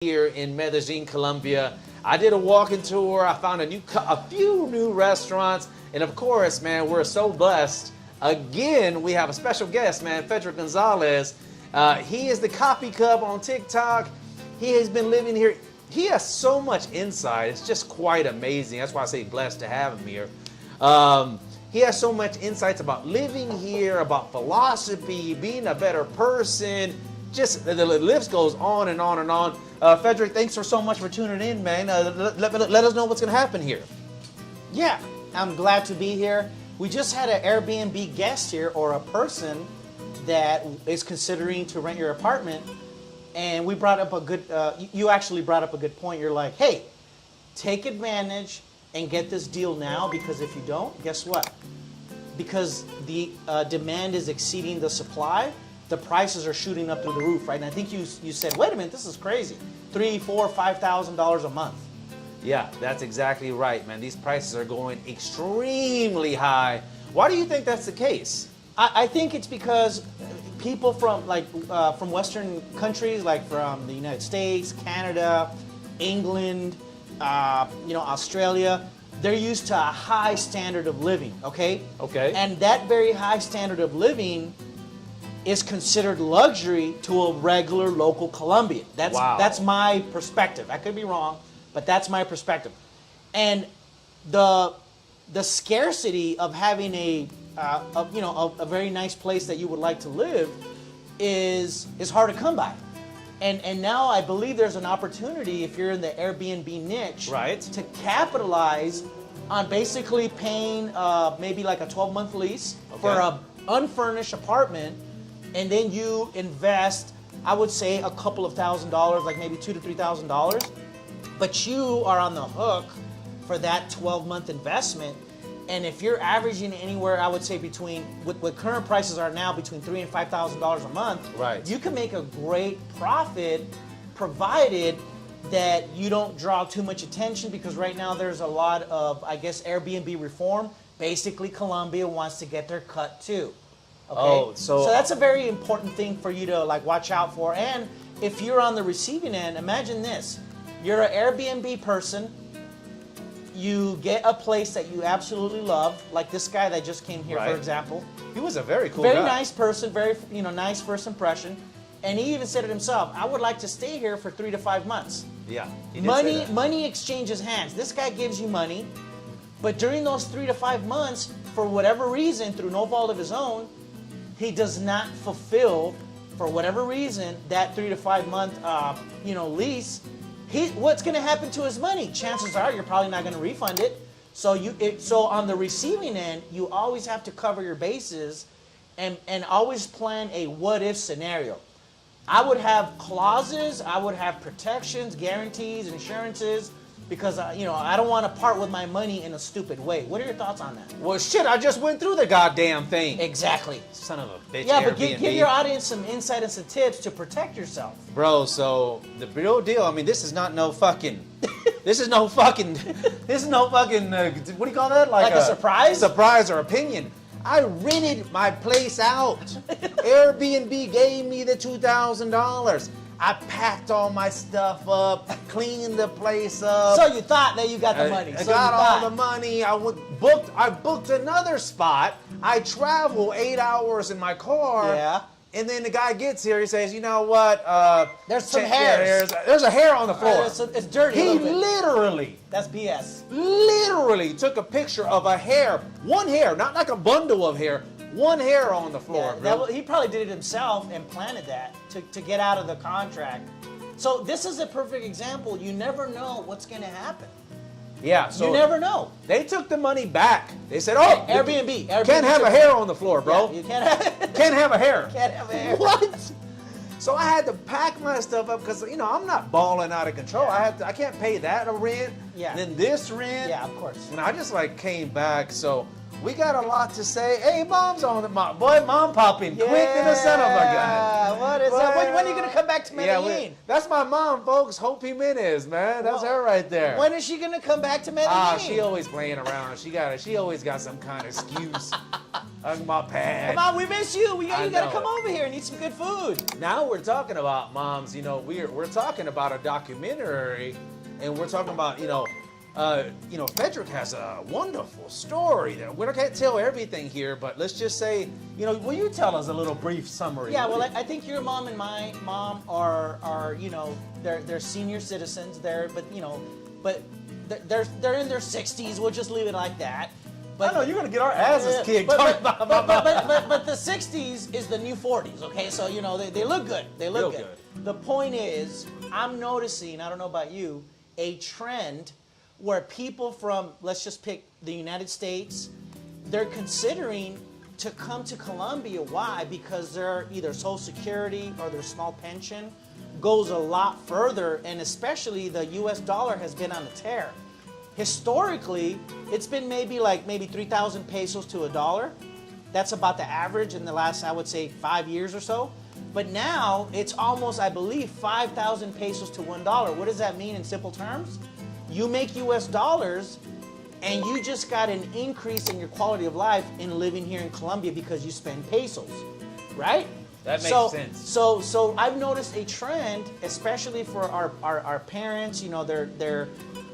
here in Medellin, Colombia. I did a walking tour. I found a few new restaurants, and of course, man, we're so blessed. Again, we have a special guest, man, Frederick Gonzalez. He is the Coffee Cub on TikTok. He has been living here. He has so much insight. It's just quite amazing. That's why I say blessed to have him here. He has so much insights about living here, about philosophy, being a better person. Just the list goes on and on and on. Frederick, thanks so much for tuning in, man. Let us know what's going to happen here. Yeah, I'm glad to be here. We just had an Airbnb guest here, or a person that is considering to rent your apartment, and we brought up a good, you actually brought up a good point. You're like, hey, take advantage and get this deal now, because if you don't, guess what? Because the demand is exceeding the supply, the prices are shooting up through the roof, right? And I think you said, wait a minute, this is crazy. $3,000, $4,000, $5,000 a month. Yeah, that's exactly right, man. These prices are going extremely high. Why do you think that's the case? I think it's because people from from Western countries, like from the United States, Canada, England, Australia, they're used to a high standard of living, okay? Okay. And that very high standard of living is considered luxury to a regular local Colombian. That's my perspective. I could be wrong, but that's my perspective. And the scarcity of having a very nice place that you would like to live is hard to come by. And now I believe there's an opportunity, if you're in the Airbnb niche, right, to capitalize on basically paying maybe like a 12-month lease for an unfurnished apartment, and then you invest, I would say, a couple of $1,000s, like maybe $2,000 to $3,000, but you are on the hook for that 12-month investment. And if you're averaging anywhere, I would say between, what current prices are now, between $3,000 and $5,000 a month, right, you can make a great profit, provided that you don't draw too much attention, because right now there's a lot of, I guess, Airbnb reform. Basically, Colombia wants to get their cut too. Okay? Oh, so that's a very important thing for you to watch out for. And if you're on the receiving end, imagine this: you're an Airbnb person. You get a place that you absolutely love, like this guy that just came here, for example. He was a very cool guy. Very nice person, very nice first impression. And he even said it himself, I would like to stay here for 3 to 5 months. Yeah, he did say that. Money exchanges hands. This guy gives you money, but during those 3 to 5 months, for whatever reason, through no fault of his own, he does not fulfill, for whatever reason, that 3 to 5 month lease. What's going to happen to his money? Chances are you're probably not going to refund it. So on the receiving end, you always have to cover your bases and always plan a what-if scenario. I would have clauses, I would have protections, guarantees, insurances, because I don't want to part with my money in a stupid way. What are your thoughts on that? Well, shit, I just went through the goddamn thing. Exactly. Son of a bitch. Yeah, but Airbnb. give your audience some insight and some tips to protect yourself. Bro, so the real deal, I mean, this is no fucking, what do you call that? Like a surprise? Surprise or opinion. I rented my place out. Airbnb gave me the $2,000. I packed all my stuff up, cleaned the place up. So you thought that you got the money. I got all the money. I booked another spot. I travel 8 hours in my car. Yeah. And then the guy gets here, he says, you know what? There's some hairs. There's a hair on the floor. It's dirty. He literally, that's BS. Literally took a picture of a hair. One hair, not like a bundle of hair. One hair on the floor. Yeah, he probably did it himself and planted that to get out of the contract. So this is a perfect example. You never know what's going to happen. Yeah, so you never know. They took the money back. They said, "Oh, Airbnb can't have a hair on the floor, bro. Yeah, you can't have can't have a hair. Can't have a hair. What?" So I had to pack my stuff up because I'm not balling out of control. Yeah. I can't pay that rent. Yeah. Then this rent. Yeah, of course. And I just came back. So we got a lot to say. Hey, mom's on the mom popping quick than the son of a gun. What is up? When are you gonna come back to Medellin? That's my mom, folks. Hope Jimenez, man. That's her right there. When is she gonna come back to Medellin? She always playing around. She always got some kind of excuse. Hug my pad. Come on, we miss you. You got to know. come over here and eat some good food. Now we're talking about moms. You know, we're talking about a documentary, and we're talking about Frederick has a wonderful story. That we can't tell everything here, but let's just say, will you tell us a little brief summary? Yeah, well, I think your mom and my mom are they're senior citizens. They're in their 60s. We'll just leave it like that. But I know you're gonna get our asses kicked. But the 60s is the new 40s. Okay, so they look good. They look good. The point is, I'm noticing, I don't know about you, a trend where people from, let's just pick the United States, they're considering to come to Colombia. Why? Because their either Social Security or their small pension goes a lot further, and especially the US dollar has been on a tear. Historically, it's been maybe 3,000 pesos to a dollar. That's about the average in the last, I would say, 5 years or so. But now it's almost, I believe, 5,000 pesos to $1. What does that mean in simple terms? You make US dollars and you just got an increase in your quality of life in living here in Colombia because you spend pesos, right? That makes sense. So I've noticed a trend, especially for our parents. They're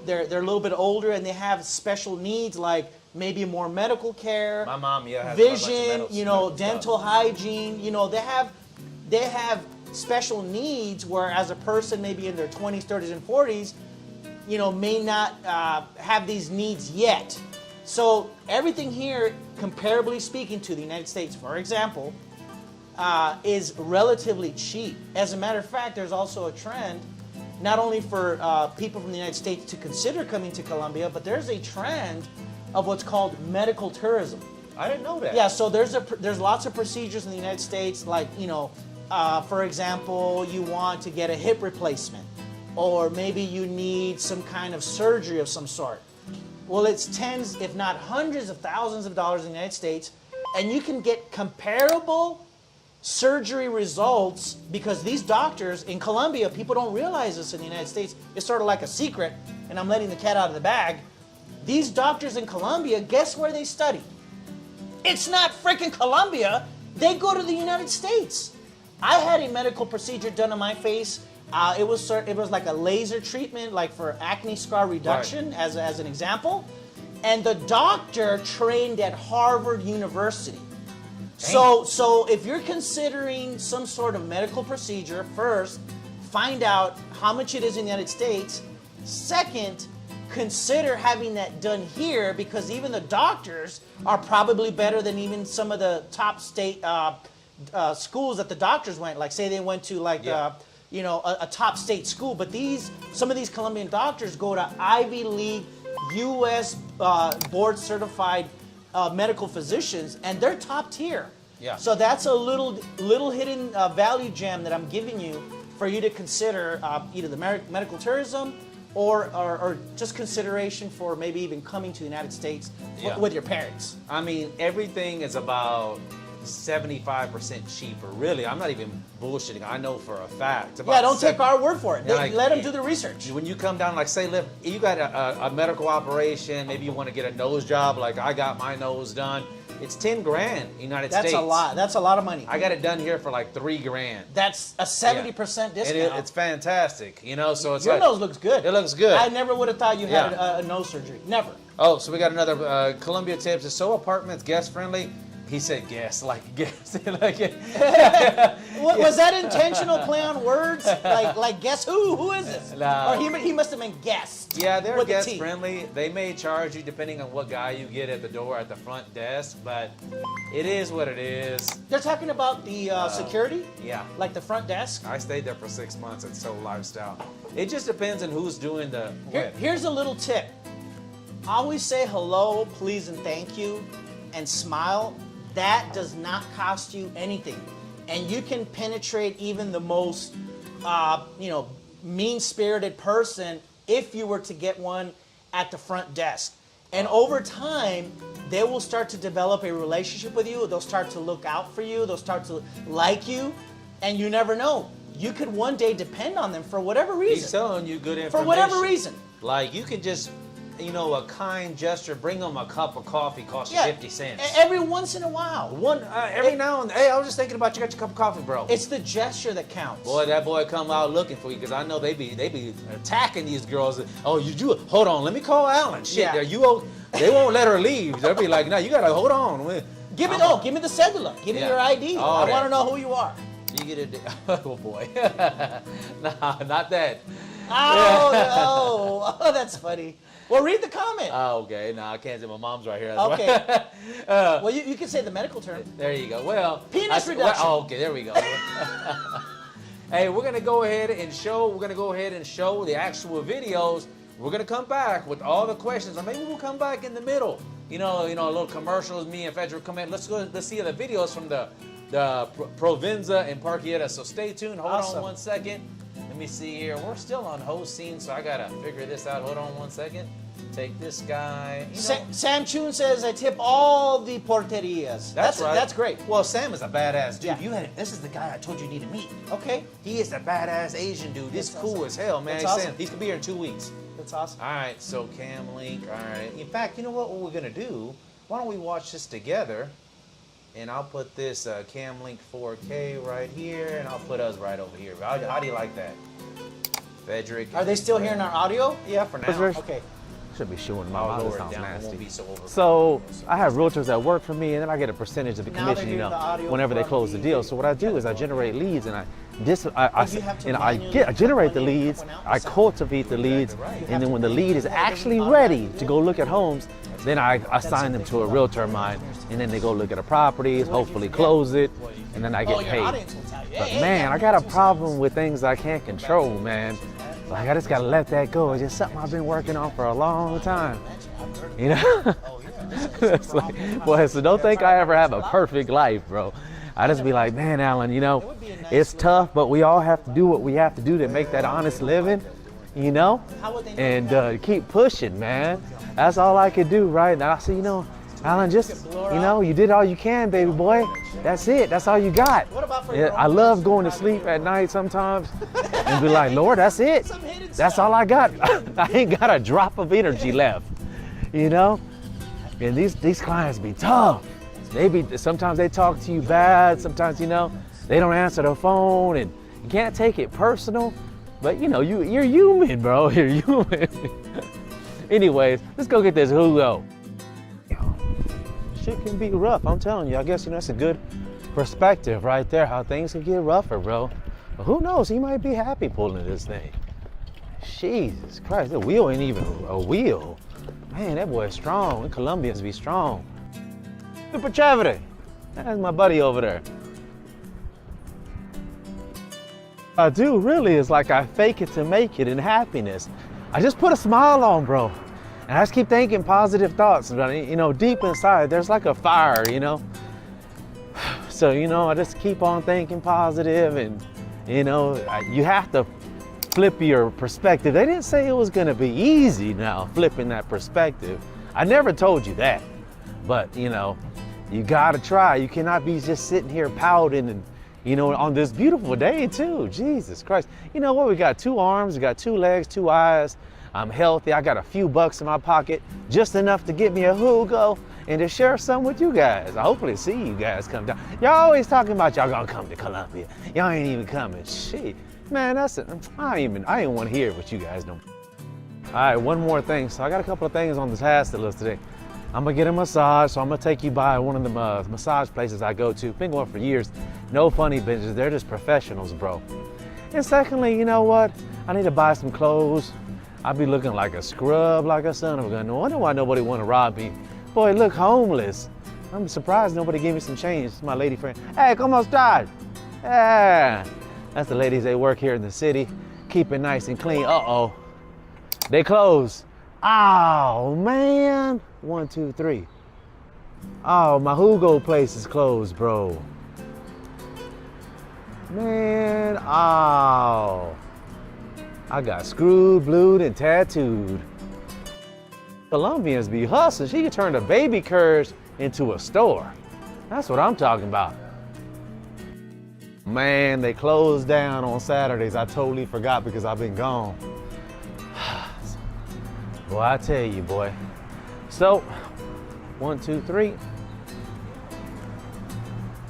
a little bit older and they have special needs, like maybe more medical care, My mom, has vision, medical dental stuff. hygiene. They have special needs, where as a person maybe in their 20s, 30s, and 40s, may not have these needs yet. So everything here, comparably speaking to the United States, for example, is relatively cheap. As a matter of fact, there's also a trend, not only for people from the United States to consider coming to Colombia, but there's a trend of what's called medical tourism. I didn't know that. Yeah, so there's lots of procedures in the United States, like, for example, you want to get a hip replacement, or maybe you need some kind of surgery of some sort. Well, it's tens, if not hundreds of thousands of dollars in the United States, and you can get comparable surgery results, because these doctors in Colombia, people don't realize this in the United States. It's sort of like a secret, and I'm letting the cat out of the bag. These doctors in Colombia, guess where they study? It's not freaking Colombia. They go to the United States. I had a medical procedure done on my face. It was like a laser treatment, like for acne scar reduction, right, as an example. And the doctor trained at Harvard University. So if you're considering some sort of medical procedure, first, find out how much it is in the United States. Second, consider having that done here, because even the doctors are probably better than even some of the top state schools that the doctors went. Like, say they went to a top state school, but some of these Colombian doctors go to Ivy League, U.S. board certified medical physicians, and they're top tier. Yeah. So that's a little hidden value gem that I'm giving you for you to consider, either the medical tourism or just consideration for maybe even coming to the United States with your parents. I mean, everything is about 75% cheaper. Really, I'm not even bullshitting. I know for a fact. Yeah, don't take our word for it. Let them do the research. When you come down, like say, you got a medical operation, maybe you want to get a nose job, like I got my nose done. It's 10 grand United States. That's a lot. That's a lot of money. I got it done here for like 3 grand. That's a 70% discount. It's fantastic, so it's your nose looks good. It looks good. I never would have thought you had a nose surgery. Never. Oh, so we got another Colombia tips. Is So Apartments guest friendly? He said guest, like guest. Was that intentional play on words? Like guess who? Who is this? No. Or he must have been guest. Yeah, they're guest friendly. They may charge you depending on what guy you get at the door at the front desk, but it is what it is. They're talking about the security? Yeah. Like the front desk? I stayed there for 6 months at Soul Lifestyle. It just depends on who's doing the... Here's a little tip. Always say hello, please, and thank you, and smile. That does not cost you anything. And you can penetrate even the most, mean-spirited person if you were to get one at the front desk. And over time, they will start to develop a relationship with you. They'll start to look out for you. They'll start to like you. And you never know. You could one day depend on them for whatever reason. He's telling you good information. For whatever reason. Like, you can just you know, a kind gesture. Bring them a cup of coffee, costs you 50 cents. Every once in a while. Every now and then. Hey, I was just thinking about you. Got your cup of coffee, bro. It's the gesture that counts. Boy, that boy come out looking for you because I know they be attacking these girls. Oh, you do? Hold on, let me call Alan. Shit, they won't let her leave. They'll be like, no, you gotta hold on. Give me the cellular. Give me your ID. I want to know who you are. You get it. Oh boy. Nah, not that. Oh, that's funny. Well, read the comment. Oh, okay. No, I can't say my mom's right here. Okay. Well, you can say the medical term. There you go. Well, penis reduction. Okay, there we go. Hey, we're gonna go ahead and show. We're gonna go ahead and show the actual videos. We're gonna come back with all the questions, or maybe we'll come back in the middle. You know, a little commercials. Me and Frederick come in. Let's see the videos from the Provenza and Parque Lleras. So stay tuned. Hold on 1 second. Let me see here. We're still on host scene, so I gotta figure this out. Hold on 1 second. Take this guy. Sam Chun says I tip all the porterias. That's right. That's great. Well, Sam is a badass dude. Yeah. This is the guy I told you need to meet. Okay. He is a badass Asian dude. This is cool as hell, man. That's awesome. He's gonna be here in 2 weeks. That's awesome. All right, so Cam Link. All right. In fact, you know what we're gonna do? Why don't we watch this together? And I'll put this Cam Link 4K right here, and I'll put us right over here. How do you like that? Frederick. Are they still hearing our audio? Yeah, for now. Okay. Should be showing my mouth. Sounds It won't nasty. be so over. So I have realtors that work for me, and then I get a percentage of the Now they're commission, hearing the audio whenever they from close the deal. So what I do is I generate leads, and I generate the leads, I cultivate the leads, and then when the lead is actually ready to go look at homes, then I assign them to a realtor of mine, and then they go look at a property, hopefully close it, and then I get paid. But man, I got a problem with things I can't control, man. Like, I just gotta let that go. It's just something I've been working on for a long time. You know? It's like, boy, so don't think I ever have a perfect life, bro. I just be like, man, Alan, it's tough, but we all have to do what we have to do to make that honest living, and keep pushing, man. That's all I could do, right? Now I say, Alan, just, you did all you can, baby boy. That's it. That's all you got. I love going to sleep at night sometimes and be like, Lord, that's it. That's all I got. I ain't got a drop of energy left, And these clients be tough. Sometimes they talk to you bad. Sometimes, they don't answer the phone, and you can't take it personal. But you're human, bro. You're human. Anyways, let's go get this Hugo. Shit can be rough, I'm telling you. I guess that's a good perspective right there, how things can get rougher, bro. But who knows? He might be happy pulling this thing. Jesus Christ, the wheel ain't even a wheel. Man, that boy is strong. The Colombians be strong. Super chévere. That's my buddy over there. I do, really. It's like I fake it to make it in happiness. I just put a smile on, bro. And I just keep thinking positive thoughts. Deep inside, there's like a fire, So, I just keep on thinking positive, and, you have to flip your perspective. They didn't say it was gonna be easy now, flipping that perspective. I never told you that. But, you gotta try. You cannot be just sitting here pouting and, on this beautiful day too. Jesus Christ. You know what? We got 2 arms, we got 2 legs, 2 eyes. I'm healthy. I got a few bucks in my pocket, just enough to get me a Hugo and to share some with you guys. I hopefully see you guys come down. Y'all always talking about y'all gonna come to Colombia. Y'all ain't even coming. Shit, man, I ain't want to hear what you guys know. All right, one more thing. So I got a couple of things on the task list today. I'm gonna get a massage, so I'm gonna take you by one of the massage places I go to. Been going for years. No funny bitches. They're just professionals, bro. And secondly, you know what? I need to buy some clothes. I be looking like a scrub, like a son of a gun. No wonder why nobody want to rob me. Boy, look homeless. I'm surprised nobody gave me some change. It's my lady friend. Hey, ¿cómo estás? Yeah. That's the ladies, they work here in the city. Keep it nice and clean. Uh-oh. They closed. Oh, man. 1, 2, 3. Oh, my Hugo place is closed, bro. Man, oh. I got screwed, blued, and tattooed. Colombians be hustling. She could turn a baby carriage into a store. That's what I'm talking about. Man, they closed down on Saturdays. I totally forgot because I've been gone. Well, I tell you, boy. So, 1, 2, 3.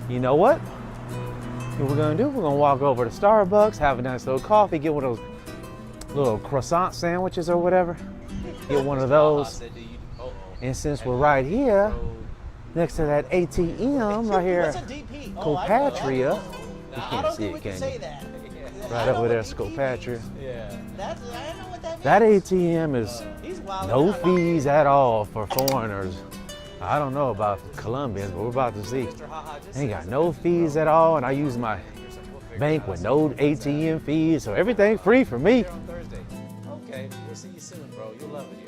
You know what? What we're gonna do? We're gonna walk over to Starbucks, have a nice little coffee, get one of those little croissant sandwiches or whatever. Get one of those. And since we're right here, next to that ATM right here, What's a DP? Copatria. You I can't don't see think it, we can can say you? that. Right over there, Scopatria. Yeah. That's, I don't know what that means. That ATM is He's wild. no fees at all for foreigners. I don't know about Colombians, but we're about to see. Ain't got no fees at all, and I use my bank with no ATM fees, so everything free for me. On Thursday. Okay, we'll see you soon, bro. You'll love it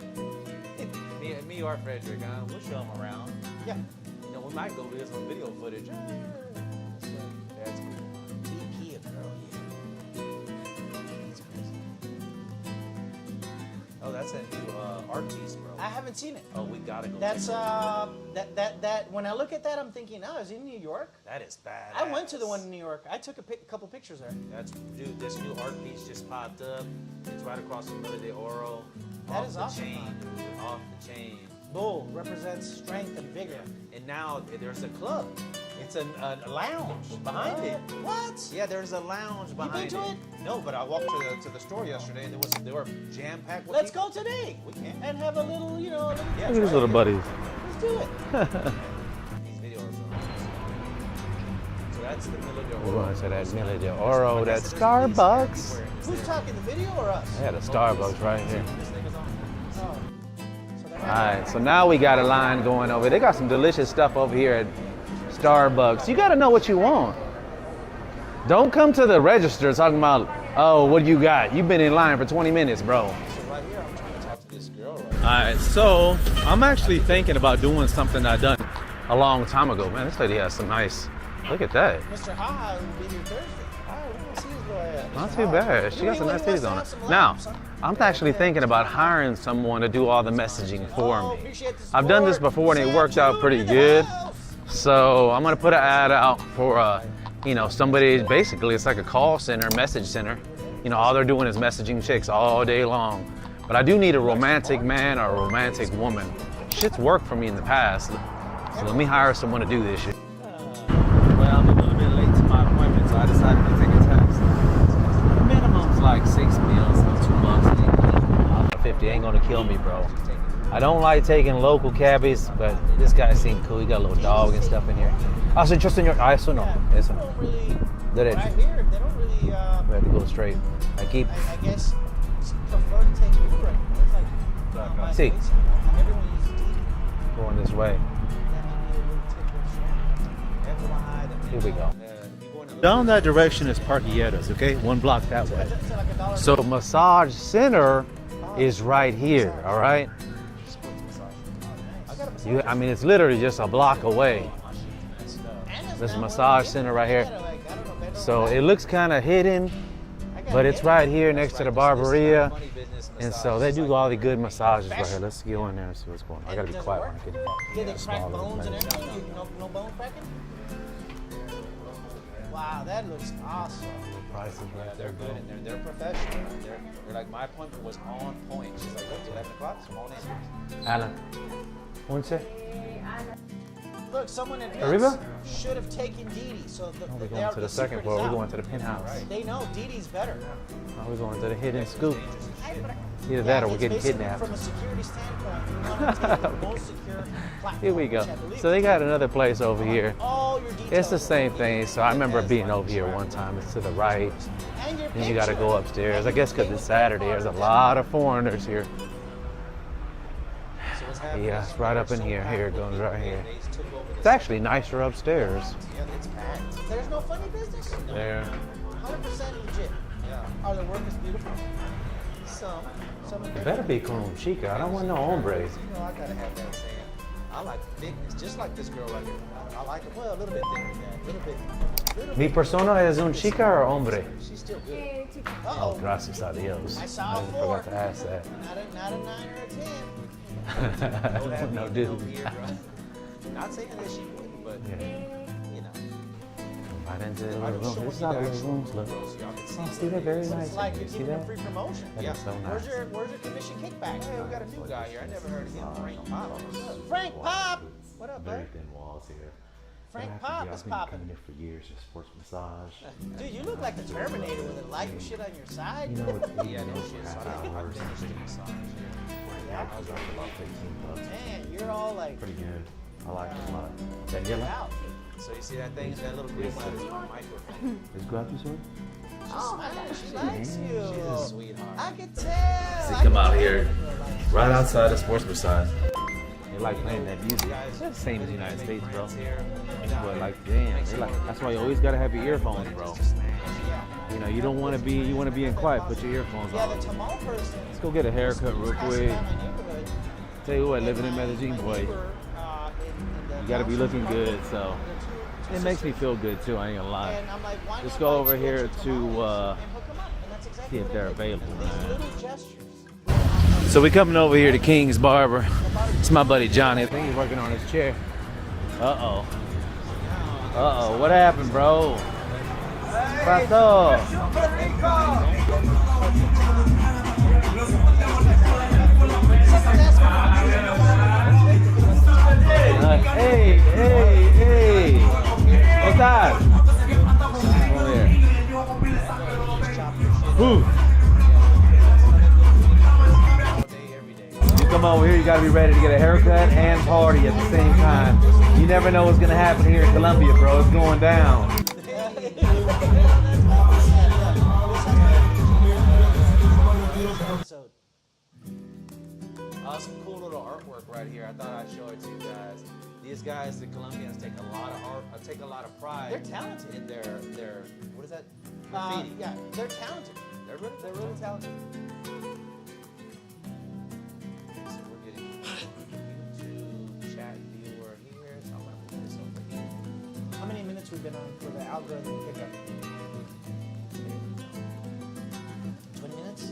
here. me or Frederick, we'll show him around. Yeah. You know, we might go do some video footage. That's cool. DP a girl here. That's crazy. Oh, that's that new art piece, bro. I haven't seen it. Oh, we gotta go. That's check it out. that when I look at that, I'm thinking, oh, is it in New York? That is bad. I went to the one in New York. I took a couple pictures there. That's, dude, this new art piece just popped up. It's right across from Villa de Oro. That Off is the awesome, chain, man. dude. Off the chain. Bull represents strength and vigor. And now there's a club. It's a lounge behind it. What? Yeah, there's a lounge behind to it. it? No, but I walked to the store yesterday and they were jam packed with Let's people. go today. We can. And have a little, you know, a little, Yeah, Look at these little buddies. let's do it. These videos are awesome. So that's the Villa de Oro. We're going to that Villa de Oro, that Starbucks. Who's talking, the video or us? I had a Starbucks right here. This thing is on. Oh. So All right, so now we got a line going over. They got some delicious stuff over here at Starbucks. You got to know what you want. Don't come to the register talking about, oh, what do you got? You've been in line for 20 minutes, bro. So right here, I'm trying to talk to this girl right All right, so I'm actually thinking about doing something I done a long time ago. Man, this lady has some nice, look at that. Mr. Haha will be here Thursday. All right, we're going to see his little ass. Not too bad. She got some nice titties on it. Now, I'm actually thinking about hiring someone to do all the messaging for me. I've done this before and it worked out pretty good. So I'm gonna put an ad out for, you know, somebody, basically it's like a call center, message center. You know, all they're doing is messaging chicks all day long. But I do need a romantic man or a romantic woman. Shit's worked for me in the past. So let me hire someone to do this shit. Well, I'm a little bit late to my appointment, so I decided to take a taxi. The minimum's like 6 meals, so $2. 50 ain't gonna kill me, bro. I don't like taking local cabbies, but this guy seemed cool. He got a little dog and stuff in here. I said, just in your eyes, so no. Eso. Don't really, Derecho. right here, they don't really, We have to go straight. I keep. I guess, prefer to take Uber anymore. It's like, my See. place, everyone uses Didi. Going this way. Here we go. Down that direction is Parque Lleras, okay? 1 block that way. So massage center is right here, all right? I mean, it's literally just a block away. This massage center right here. So it looks kind of hidden, but it's right here next to the barberia. And so they do all the good massages right here. Let's go in there and see what's going on. I gotta be quiet when I get in. Yeah, they crack bones and everything. No bone cracking? Wow, that looks awesome. Prices right there, They're good and they're professional. They're like, my appointment was on point. She's like, look, 11 o'clock, so I'm on in. Alan, once. Look, someone in Arriba? should have taken Didi. So We're going to the second floor. We're going to the penthouse. They know Didi's better. We're going to the hidden scoop. Either that or we're It's getting basically, kidnapped. From a security standpoint, you want to take the most secure platform. Here we go. which I believe So they is got another place over here. all your details. It's the same thing. So I remember being over here one time. It's to the right. And your Then you got to picture. go upstairs. I guess because it's Saturday. There's a lot of foreigners here. Yeah, it's right up in here. Here it goes right here. It's actually nicer upstairs. Yeah, it's packed. There's no funny business. There. 100% legit. Yeah. Are the workers beautiful? Some of It them. better be con chica. I don't want no hombres. You know, I gotta have that saying. I like thickness, just like this girl right here. I like it, well, a little bit thicker than that. A little bit. Mi persona es un chica or hombre? She's still good. Oh, Uh-oh. gracias a Dios. I saw a forgot 4. to ask that. Not a 9 or a 10. Don't have No, me dude. over here, bro. Not saying that she wouldn't, but Yeah. you know. Right into the little room. This is how the little rooms look. Oh, see that? Very nice. It's like you're See giving them that? free promotion. That is so Where's nice. your commission kickback? Hey, we got a new guy here. I never heard of him. Frank Pop. What's up? Frank Pop! What up, Very bud? thin walls here. Frank I've Pop been is coming popping. here for years, just sports massage. Dude, you look like the Terminator with a light and shit on your side. You know, with Yeah, no shit. So I hours. finished the massage. I was like about 15 bucks. Man, you're all like Pretty good. I like it a lot. Daniela, out. So you see that thing? That little green light is my microphone. let's go out this way. Oh my God, she likes you. She's a sweetheart. I can tell. See, come out here, right outside the sports massage. They like playing that music. It's the same as the United States, bro. But like, damn, they like, that's why you always gotta have your earphones, bro. You know, you don't want to be, you want to be in quiet. Put your earphones Yeah, on. the Tamal person. Let's go get a haircut real quick. Tell you what, living in Medellin, boy, you gotta be looking good. So it makes me feel good too. I ain't gonna lie. Let's go over here to see if they're available. Man. So we coming over here to King's Barber. It's my buddy Johnny. I think he's working on his chair. Uh-oh. Uh-oh. What happened, bro? Pasó. Hey, hey, hey. What's that? Over here. Whew. You come over here, you gotta be ready to get a haircut and party at the same time. You never know what's gonna happen here in Colombia, bro. It's going down. Some cool little artwork right here. I thought I'd show it to you guys. These guys, the Colombians, take a lot of art, take a lot of pride. They're talented. In their what is that? Graffiti. Yeah, they're talented. They're really talented. So we're getting YouTube chat viewer here. So I'm gonna put this over here. How many minutes we've been on for the algorithm pickup? 20 minutes?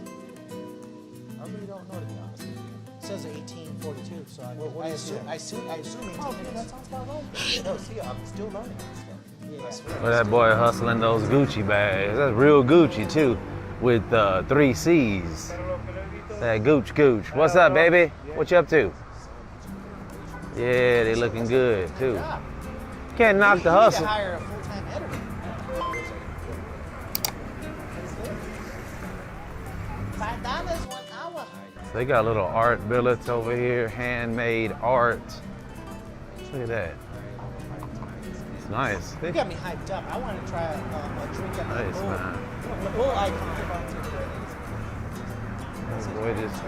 I really don't know, to be honest with you. It says 18:42, so What I is assume, that? I assume 18 minutes. No, see, I'm still learning this stuff. Well, that boy hustling those Gucci bags. That's real Gucci too, with 3 C's. That Gooch. What's up, baby? What you up to? Yeah, they looking good too. Can't knock the You need to hustle. hire a full-time editor. $5 1 hour. They got little art billets over here, handmade art. Look at that. It's nice. You got me hyped up. I want to try a drink at Nice, the bull. man. The bull icon. Boy, just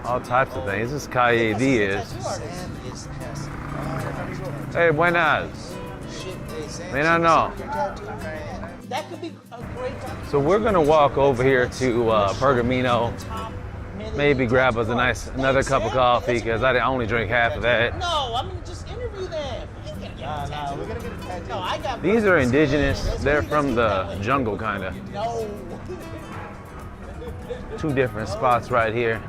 all types of things. This is Calle Diaz. Hey, buenas. Mira, no. That could be a great time. So we're gonna walk over here to Pergamino. Maybe grab us another cup of coffee because I only drink half of that. No, I'm gonna just interview them. We're gonna get a tattoo. No, I got. These are indigenous. They're from the jungle, kinda. No. 2 different spots right here.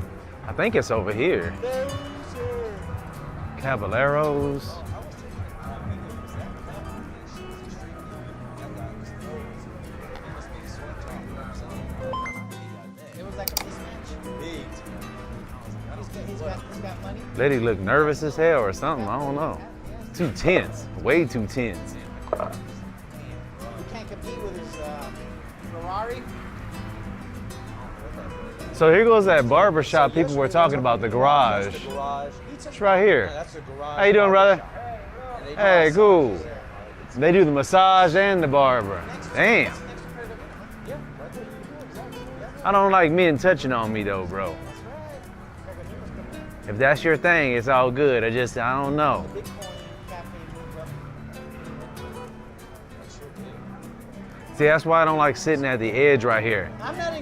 I think it's over here. Caballeros. It was like a mismatch. He's got money. Lady look nervous as hell or something. I don't know. Too tense. Way too tense. You can't compete with his Ferrari. So here goes that barber shop people were talking about, the garage. It's right here. That's the garage. How you doing, brother? And they do Hey, massage cool. there. They do the massage and the barber. Damn. I don't like men touching on me though, bro. If that's your thing, it's all good. I don't know. See, that's why I don't like sitting at the edge right here.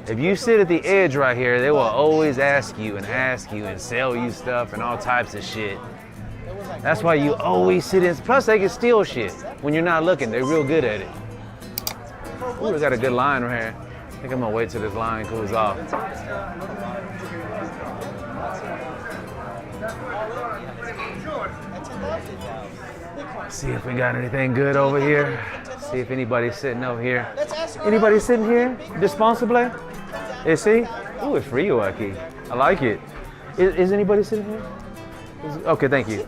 If you sit at the edge right here, they will always ask you and sell you stuff and all types of shit. That's why you always sit in. Plus, they can steal shit when you're not looking. They're real good at it. Ooh, we got a good line right here. I think I'm gonna wait till this line cools off. See if we got anything good over here. See if anybody's sitting over here. Let's ask her. Anybody sitting here? Dispensable? Is he? Ooh, it's frio aquí. I like it. Is anybody sitting here? Okay, thank you.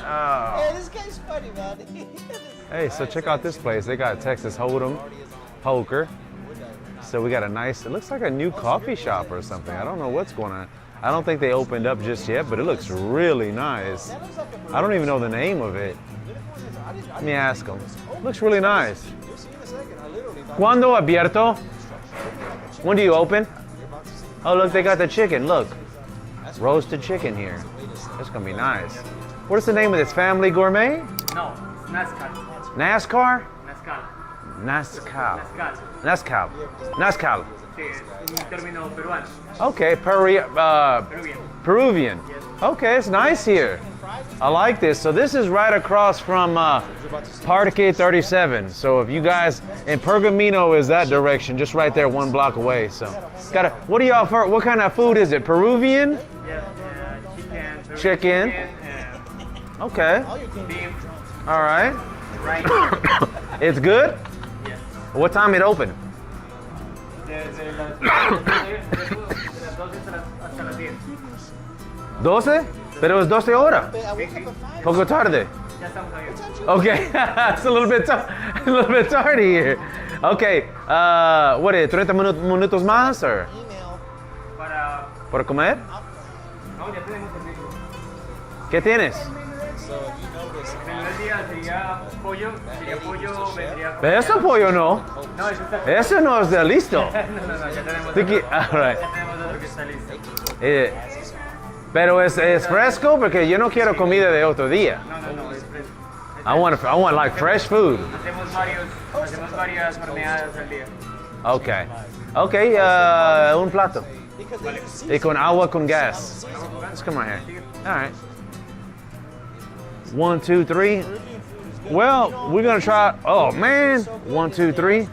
Hey, this guy's funny, man. Hey, so check out this place. They got Texas Hold'em, poker. So we got a nice, it looks like a new coffee shop or something. I don't know what's going on. I don't think they opened up just yet, but it looks really nice. I don't even know the name of it. Let me ask them. Looks really nice. ¿Cuándo abierto? When do you open? Oh, look, they got the chicken. Look, roasted chicken here. It's gonna be nice. What's the name of this? Family Gourmet? No, NASCAR. NASCAR? NASCAR. NASCAR. NASCAR. Sí, es un término peruano. Okay, Peruvian. Peruvian. Okay, it's nice here. I like this. So this is right across from Parque 37. So if you guys, and Pergamino is that direction, just right there, 1 block away. So, what do y'all for? What kind of food is it? Peruvian? Yeah, chicken. Chicken. Okay. Beef. All right. Rice. It's good. Yes. What time it open? Desde las 12 hasta las 10. 12? Pero es 12 horas. Poco tarde. Ya estamos abiertos. Okay, it's a little bit tardy here. Okay, what is it? 30 minutos más or para comer? No, ya tenemos servicio. ¿Qué tienes? El primer día sería pollo, vendría. Pero eso pollo no. No, eso está. Eso no es de listo. No, ya tenemos. All right. Ya tenemos otro que está listo. Pero es fresco porque yo no quiero comida de otro día. No, es fresco. I want like fresh food. Hacemos varias horneadas al día. Okay, un plato. Y con agua con gas. Let's come right here. All right. 1, 2, 3. Well, we're gonna try. Oh man, 1, 2, 3.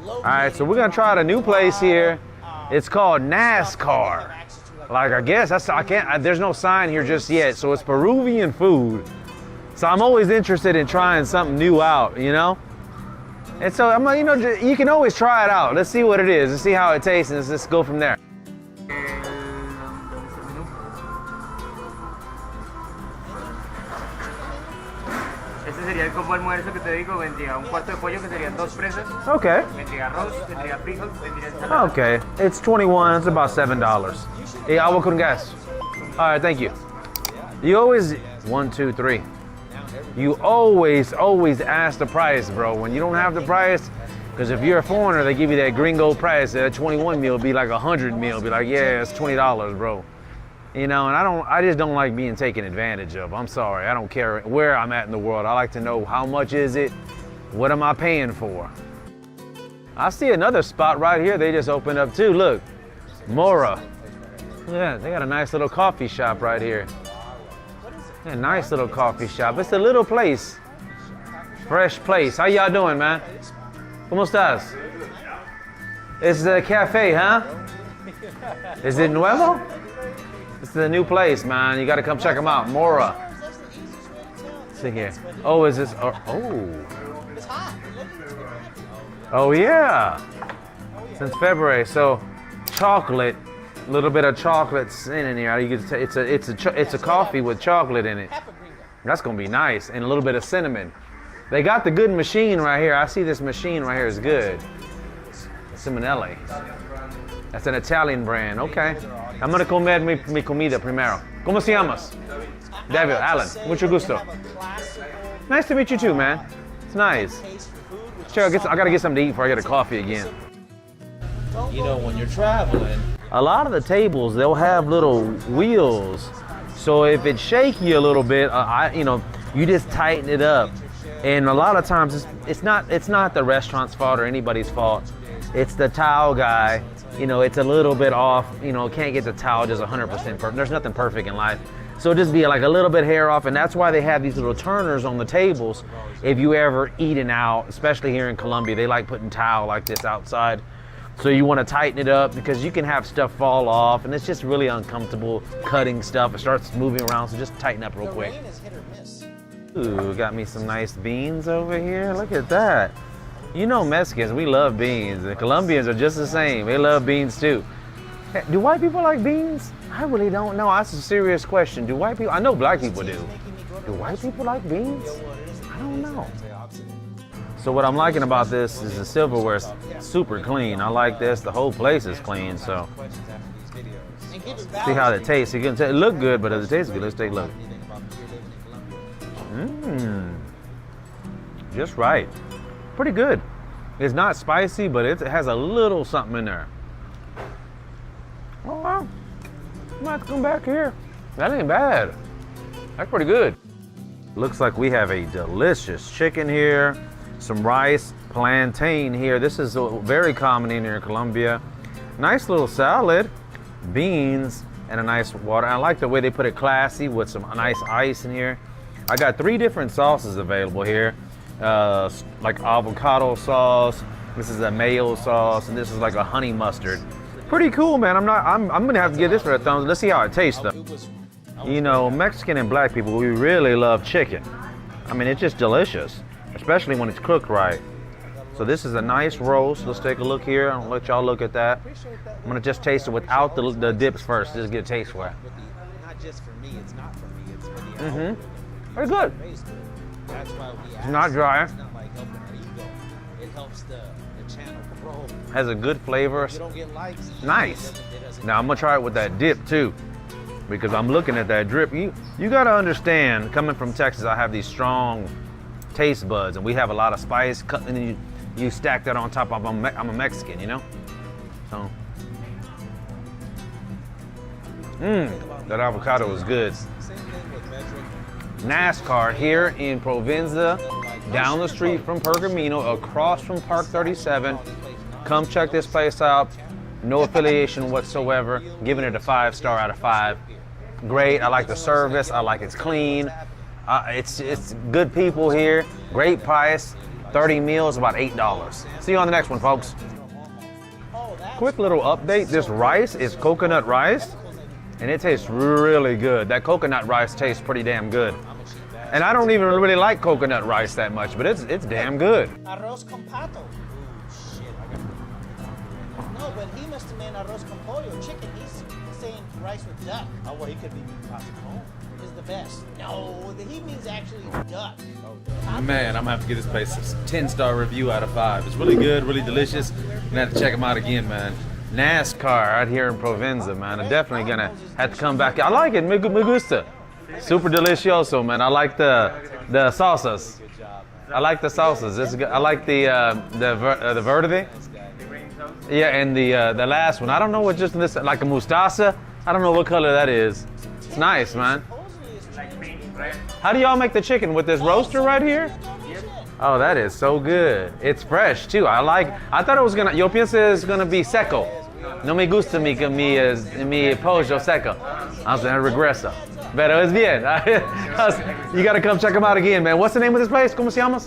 All right, so we're gonna try a new place here. It's called NASCAR. Like I guess there's no sign here just yet. So it's Peruvian food. So I'm always interested in trying something new out, you know. And so you can always try it out. Let's see what it is. Let's see how it tastes, and let's go from there. Este sería el combo almuerzo que te digo, vendría un cuarto de pollo que serían 2 presas, Okay. vendría arroz, vendría frijol, vendría ensalada. Okay. It's 21. It's about $7. Hey, agua con gas. All right, thank you. You always 1, 2, 3. You always ask the price, bro. When you don't have the price, because if you're a foreigner, they give you that gringo price. That 21 meal be like 100 meal. Be like, yeah, it's $20, bro. You know, and I just don't like being taken advantage of. I'm sorry. I don't care where I'm at in the world. I like to know how much is it, what am I paying for. I see another spot right here. They just opened up too. Look, Mora. Yeah, they got a nice little coffee shop right here. Yeah, nice little coffee shop. It's a little place. Fresh place. How y'all doing, man? ¿Cómo estás? It's the cafe, huh? Is it nuevo? It's the new place, man. You got to come check them out. Mora. See here. Oh, is this? Oh. Oh yeah. Since February. So, chocolate. A little bit of chocolate's in here. You can it's a coffee with chocolate in it. That's gonna be nice, and a little bit of cinnamon. They got the good machine right here. I see this machine right here is good. Simonelli. That's an Italian brand. Okay. I'm gonna comer mi comida primero. ¿Cómo se llamas? David, Alan. Mucho gusto. Nice to meet you too, man. It's nice. Sure, I gotta get something to eat before I get a coffee again. You know, when you're traveling, a lot of the tables, they'll have little wheels. So if it's shaky a little bit, you just tighten it up. And a lot of times it's not the restaurant's fault or anybody's fault. It's the towel guy. You know, it's a little bit off. You know, can't get the towel just 100% perfect. There's nothing perfect in life. So it'll just be like a little bit hair off, and that's why they have these little turners on the tables. If you ever eating out, especially here in Colombia, they like putting towel like this outside. So you want to tighten it up because you can have stuff fall off, and it's just really uncomfortable cutting stuff. It starts moving around, so just tighten up real quick. Rain is hit or miss. Ooh, got me some nice beans over here. Look at that. You know Mexicans, we love beans. The Colombians are just the same. They love beans too. Hey, do white people like beans? I really don't know. That's a serious question. Do white people, I know black people do. Do white people like beans? I don't know. So what I'm liking about this is the silverware is super clean. I like this. The whole place is clean, so. See how it tastes. You can it look good, but does it taste good? Let's take a look. Just right. Pretty good. It's not spicy, but it has a little something in there. Oh wow. I'm about to come back here. That ain't bad. That's pretty good. Looks like we have a delicious chicken here, some rice, plantain here. This is very common in here in Colombia. Nice little salad, beans, and a nice water. I like the way they put it classy with some nice ice in here. I got 3 different sauces available here, like avocado sauce. This is a mayo sauce, and this is like a honey mustard. Pretty cool, man. I'm gonna have to give this for a thumbs. Let's see how it tastes though. You know, Mexican and black people, we really love chicken. I mean, it's just delicious, especially when it's cooked right. So this is a nice roast. Let's take a look here. I'll let y'all look at that. I'm gonna just taste it without the dips first. Just get a taste for it. Not just for me, it's not for me, it's for the Very good. That's why we It's not dry. It's not like helping our ego. It helps the channel grow. Has a good flavor. You don't get likes. Nice. Now I'm gonna try it with that dip too, because I'm looking at that drip. You gotta understand, coming from Texas, I have these strong taste buds, and we have a lot of spice. And then you stack that on top of I'm a Mexican, you know. So, that avocado is good. NASCAR here in Provenza, down the street from Pergamino, across from Park 37. Come check this place out. No affiliation whatsoever. Giving it a 5-star out of 5. Great. I like the service. I like it's clean. It's good people here. Great price. 30 meals, about $8. See you on the next one, folks. Quick little update. This rice is coconut rice, and it tastes really good. That coconut rice tastes pretty damn good. And I don't even really like coconut rice that much, but it's damn good. Arroz con pato. No, but he must have meant arroz con pollo, chicken. He's saying rice with duck. Oh, well, he could be patacon. Is the best. No, he means actually duck. Man, I'm gonna have to give this place a 10-star review out of 5. It's really good, really delicious. I'm gonna have to check them out again, man. NASCAR out here in Provenza, man. I'm definitely gonna have to come back. I like it, me gusta. Super delicioso, man. I like the salsas. I like the salsas. It's good. I like the verde. Yeah, and the last one. I don't know what just this like a mustasa. I don't know what color that is. It's nice, man. How do y'all make the chicken with this roaster right here? Oh, that is so good. It's fresh too. I thought it was gonna. Yo pienso es gonna be seco. No me gusta mi pollo seco. I was gonna regresa. Pero es bien. You gotta come check them out again, man. What's the name of this place? ¿Cómo se llama?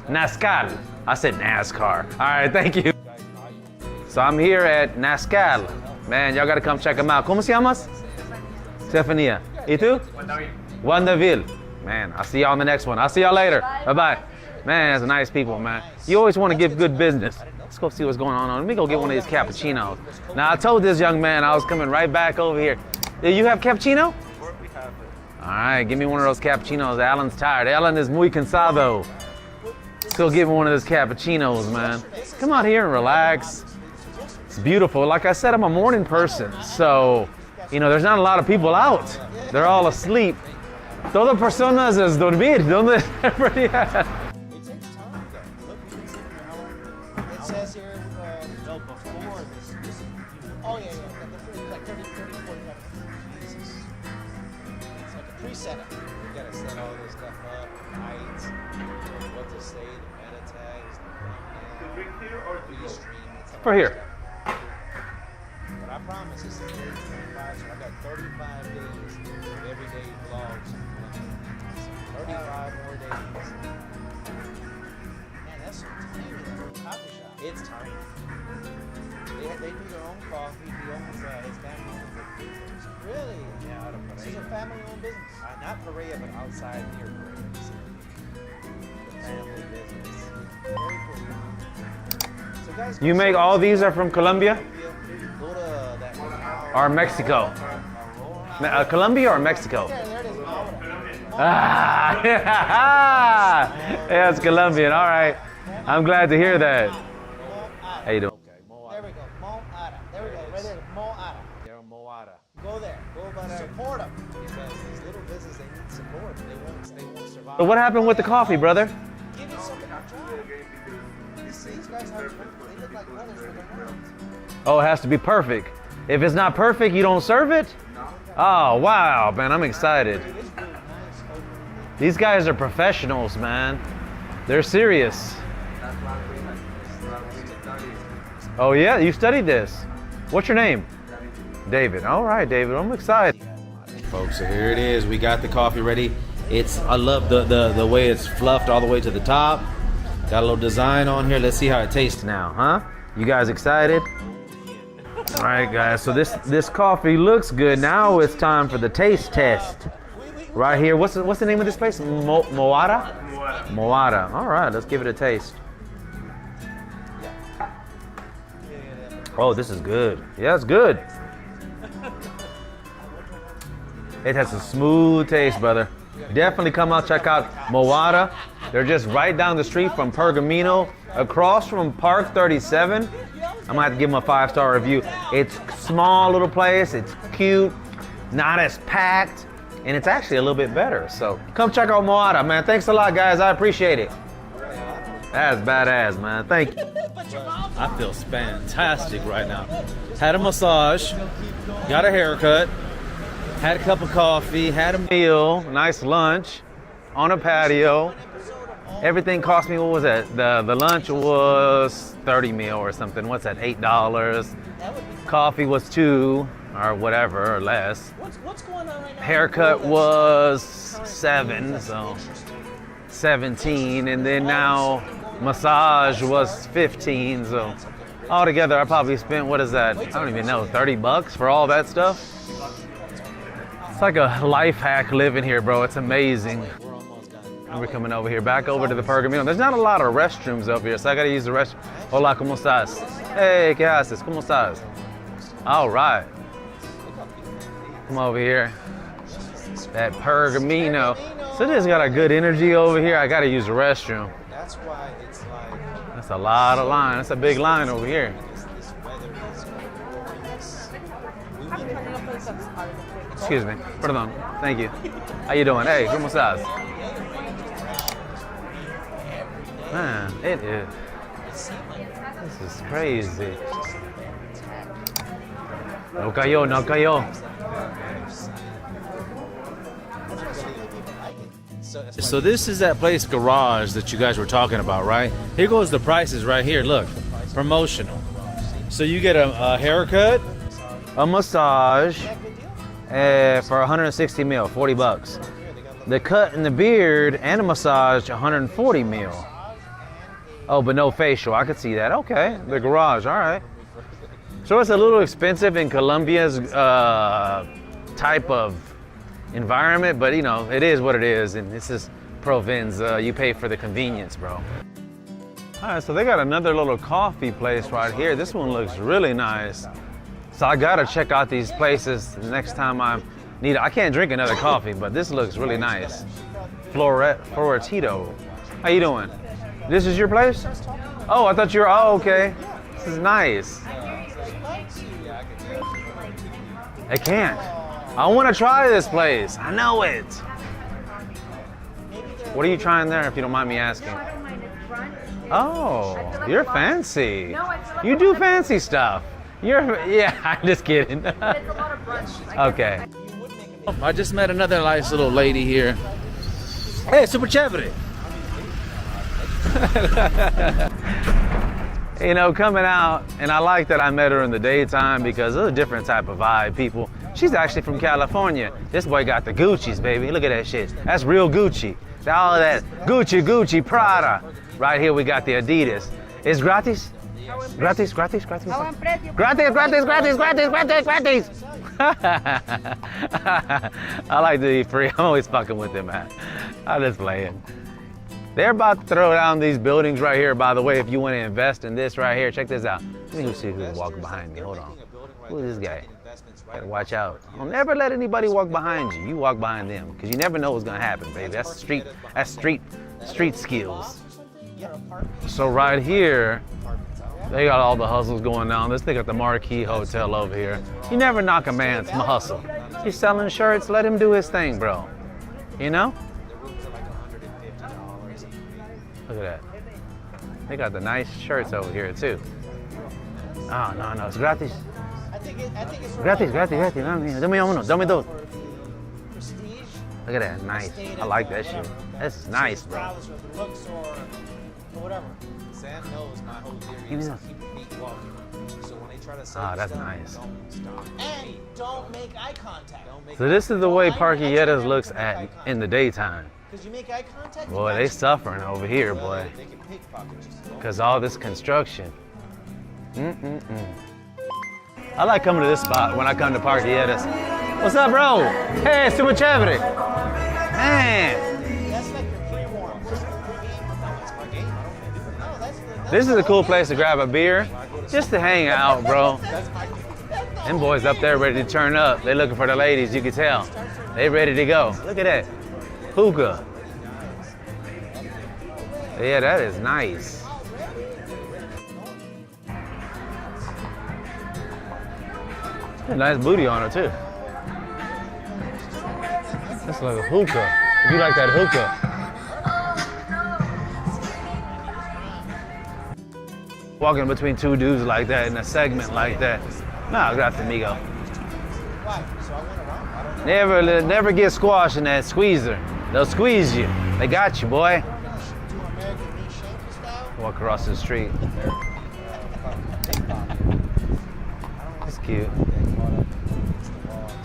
NASCAR. I said NASCAR. All right, thank you. So I'm here at NASCAR. Man, y'all gotta come check them out. ¿Cómo se llamas? Stefania. ¿Y tú? Wandaville. Man, I'll see y'all on the next one. I'll see y'all later. Bye-bye. Man, that's nice people, man. You always want to give good business. Let's go see what's going on. Let me go get one of these cappuccinos. Now, I told this young man I was coming right back over here. You have cappuccino? All right, give me one of those cappuccinos. Alan's tired. Alan is muy cansado. Let's go give him one of those cappuccinos, man. Come out here and relax. It's beautiful. Like I said, I'm a morning person, so, you know, there's not a lot of people out. They're all asleep. Todas personas es dormir. ¿Dónde everybody at? It takes time, though. Look, you can see how it says here, no, before this. Oh, yeah. It's like 30, 45 minutes. It's like a pre-setup. You gotta set all this stuff up, heights, what to say, the meta tags, the thumbnail, stream. For here. But I promise it's 25, so I got 35 days of everyday vlogs. 35 more days. Man, that's so tiny, that little coffee shop. It's tiny. They do their own coffee, the own it's got Really? Yeah, out of This is a family-owned business. Not Perea, but outside near Perea. Family business. Very cool. So guys, You make all these are from Colombia go to that or Mexico? Colombia or Mexico? there it is. Ah, yeah, it's Colombian. All right. I'm glad to hear that. How you doing? There we go. Mo'ara. There we go. Right there. Mo'ara. They're Moada. Go there. Go about support them. Because these little businesses, they need support. They won't survive. So what happened with the coffee, brother? Give it something to try. These guys have, they look like brothers, but they're not. Oh, it has to be perfect. If it's not perfect, you don't serve it? Oh, wow, man, I'm excited. These guys are professionals, man. They're serious. Oh, yeah, you studied this. What's your name? David. All right, David, I'm excited. Folks, so here it is. We got the coffee ready. I love the way it's fluffed all the way to the top. Got a little design on here. Let's see how it tastes now, huh? You guys excited? All right, guys, so this coffee looks good. Now it's time for the taste test. Right here, what's the name of this place? Moada? Moada. All right, let's give it a taste. Oh, this is good. Yeah, it's good. It has a smooth taste, brother. Definitely come out, check out Moada. They're just right down the street from Pergamino, across from Park 37. I'm gonna have to give them a 5-star review. It's a small little place, it's cute, not as packed, and it's actually a little bit better. So come check out Moada, man. Thanks a lot, guys, I appreciate it. That's badass, man, thank you. I feel fantastic right now. Had a massage, got a haircut, had a cup of coffee, had a meal, nice lunch on a patio. Everything cost me, what was that? The lunch was 30 mil or something. What's that, $8? Coffee was 2 or whatever, or less. What's going on right now? Haircut was 7, so 17. And then now massage was 15, so altogether I probably spent, what is that? I don't even know, 30 bucks for all that stuff? It's like a life hack living here, bro. It's amazing. We're coming over here, back over to the Pergamino. There's not a lot of restrooms over here, so I gotta use the restroom. Hola, ¿cómo estás? Hey, ¿qué haces? ¿Cómo estás? All right. Come over here. That Pergamino. So this got a good energy over here. I gotta use the restroom. That's why it's like. That's a lot of line. That's a big line over here. This weather is glorious. Excuse me. Perdón. Thank you. How you doing? Hey, ¿cómo estás? Man, it is. This is crazy. No cayó, no cayó. So this is that place, Garage, that you guys were talking about, right? Here goes the prices right here. Look, promotional. So you get a haircut, a massage for 160 mil, 40 bucks. The cut and the beard and a massage, 140 mil. Oh, but no facial. I could see that. Okay, the Garage. All right. So it's a little expensive in Colombia's type of environment, but you know, it is what it is, and this is Provenza. You pay for the convenience, bro. All right, so they got another little coffee place right here. This one looks really nice. So I gotta check out these places the next time I need it. I can't drink another coffee, but this looks really nice. Floretito. How you doing? This is your place? Oh, I thought you were, oh, okay. This is nice. I can't. I want to try this place. I know it. What are you trying there, if you don't mind me asking? Oh, you're fancy. You do fancy stuff. Yeah, I'm just kidding. Okay. I just met another nice little lady here. Hey, super chévere. You know, coming out, and I like that I met her in the daytime because it's a different type of vibe, people. She's actually from California. This boy got the Gucci's, baby. Look at that shit. That's real Gucci. All of that Gucci, Prada. Right here we got the Adidas. It's gratis? Gratis. I like to eat free. I'm always fucking with them, man. I'm just playing. They're about to throw down these buildings right here, by the way, if you want to invest in this right here. Check this out. Let me see who's walking behind me. Hold on. Who is this guy? Gotta watch out. Don't never let anybody walk behind you. You walk behind them, because you never know what's gonna happen, baby. That's street skills. So right here, they got all the hustles going on. Let's look at the Marquee Hotel over here. You never knock a man's hustle. He's selling shirts, let him do his thing, bro. You know? Look at that. They got the nice shirts over here too. Oh, no, it's gratis. I think it's Gratis. Dame uno, dame dos. prestige. Look at that, nice. I like that shit. That's nice, bro. Regardless of the looks or whatever. Sam knows my whole theory Give me is to that. keep your feet walking. So when they try to sell Ah, you that's stuff, nice. don't stop. And don't make eye contact. So this is the way Parque Lleras looks in the daytime. Because you make eye contact. you Boy, got they you. suffering over here, boy. They can pickpocket you. So Because all this construction. I like coming to this spot when I come to Parque Lleras. What's up, bro? Hey, super chévere. Man, That's like your pre-warm. Just your pre-game. that's my game. I don't No, that's this is a cool place to grab a beer, just to hang out, bro. That's my game. Them boys up there ready to turn up. They looking for the ladies, you can tell. They ready to go. Look at that. Hookah. Yeah, that is nice. A nice booty on her too. That's like a hookah. If you like that hookah. Walking between two dudes like that in a segment like that. Nah, gracias, amigo. Why? So I went around. I don't Never get squashed in that squeezer. They'll squeeze you. They got you, boy. do American meat shanky style. Walk across the street. That's cute.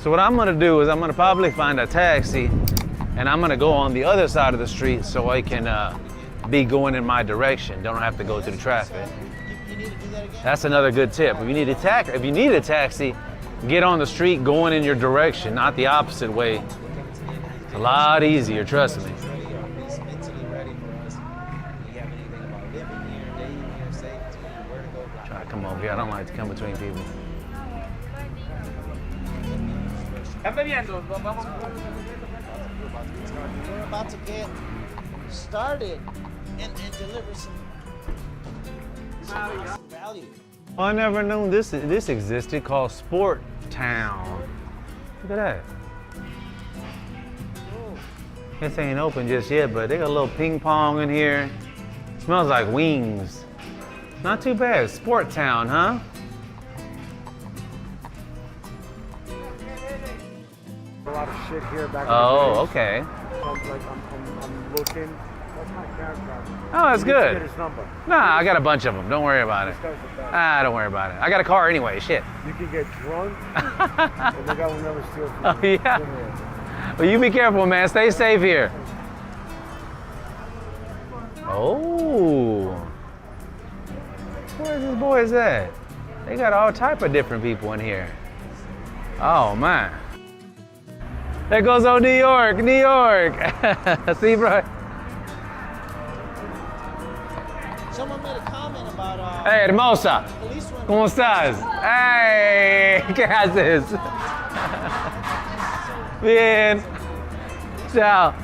So what I'm gonna do is I'm gonna probably find a taxi and I'm gonna go on the other side of the street so I can be going in my direction. Don't have to go through the traffic. You need to do that again. That's another good tip. If you need a taxi, get on the street going in your direction, not the opposite way. It's a lot easier, trust me. He's mentally ready for us. Do you have anything about living here, dating here, safety, where to go? Try to come over here. I don't like to come between people. ¿Están bebiendo? Vamos. We're about to get started and deliver some value. Oh, I never known this existed, called Sport Town. Look at that. This ain't open just yet, but they got a little ping pong in here. Smells like wings. Not too bad. Sport Town, huh? A lot of shit here back Oh, in the okay. days. So I'm looking. That's my character. Oh, that's You need to good. Get his number. Nah, I got a bunch of them. Don't worry about it. This guy's the best. Don't worry about it. I got a car anyway. Shit. You can get drunk, and the guy will never steal from Oh, you. yeah. Well, you be careful, man. Stay safe here. Oh. Where's this boys at? They got all type of different people in here. Oh, man. There goes old New York, New York. See, bro? Someone made a comment about Hey, hermosa. police women. ¿Cómo estás? Hey, ¿qué haces? Bien. Chao.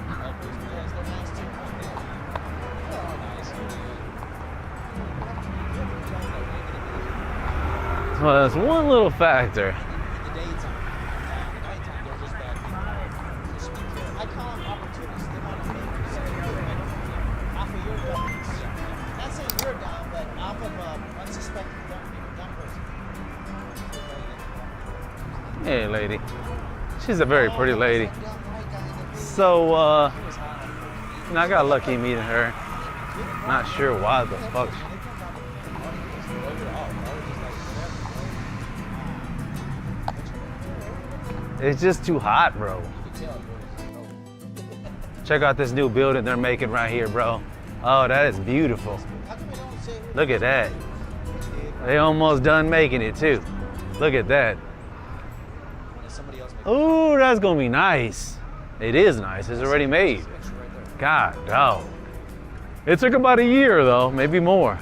Well, that's one little factor. I call them opportunists. They want to make you off of your dumb. Not saying you're dumb, but off of unsuspecting dumb person. Hey, lady. She's a very pretty lady. So, I got lucky meeting her. Not sure why the fuck. It's just too hot, bro. Check out this new building they're making right here, bro. Oh, that is beautiful. Look at that. They almost done making it too. Look at that. somebody else make Ooh, that's gonna be nice. It is nice. It's already made. God, no. It took about a year though, maybe more.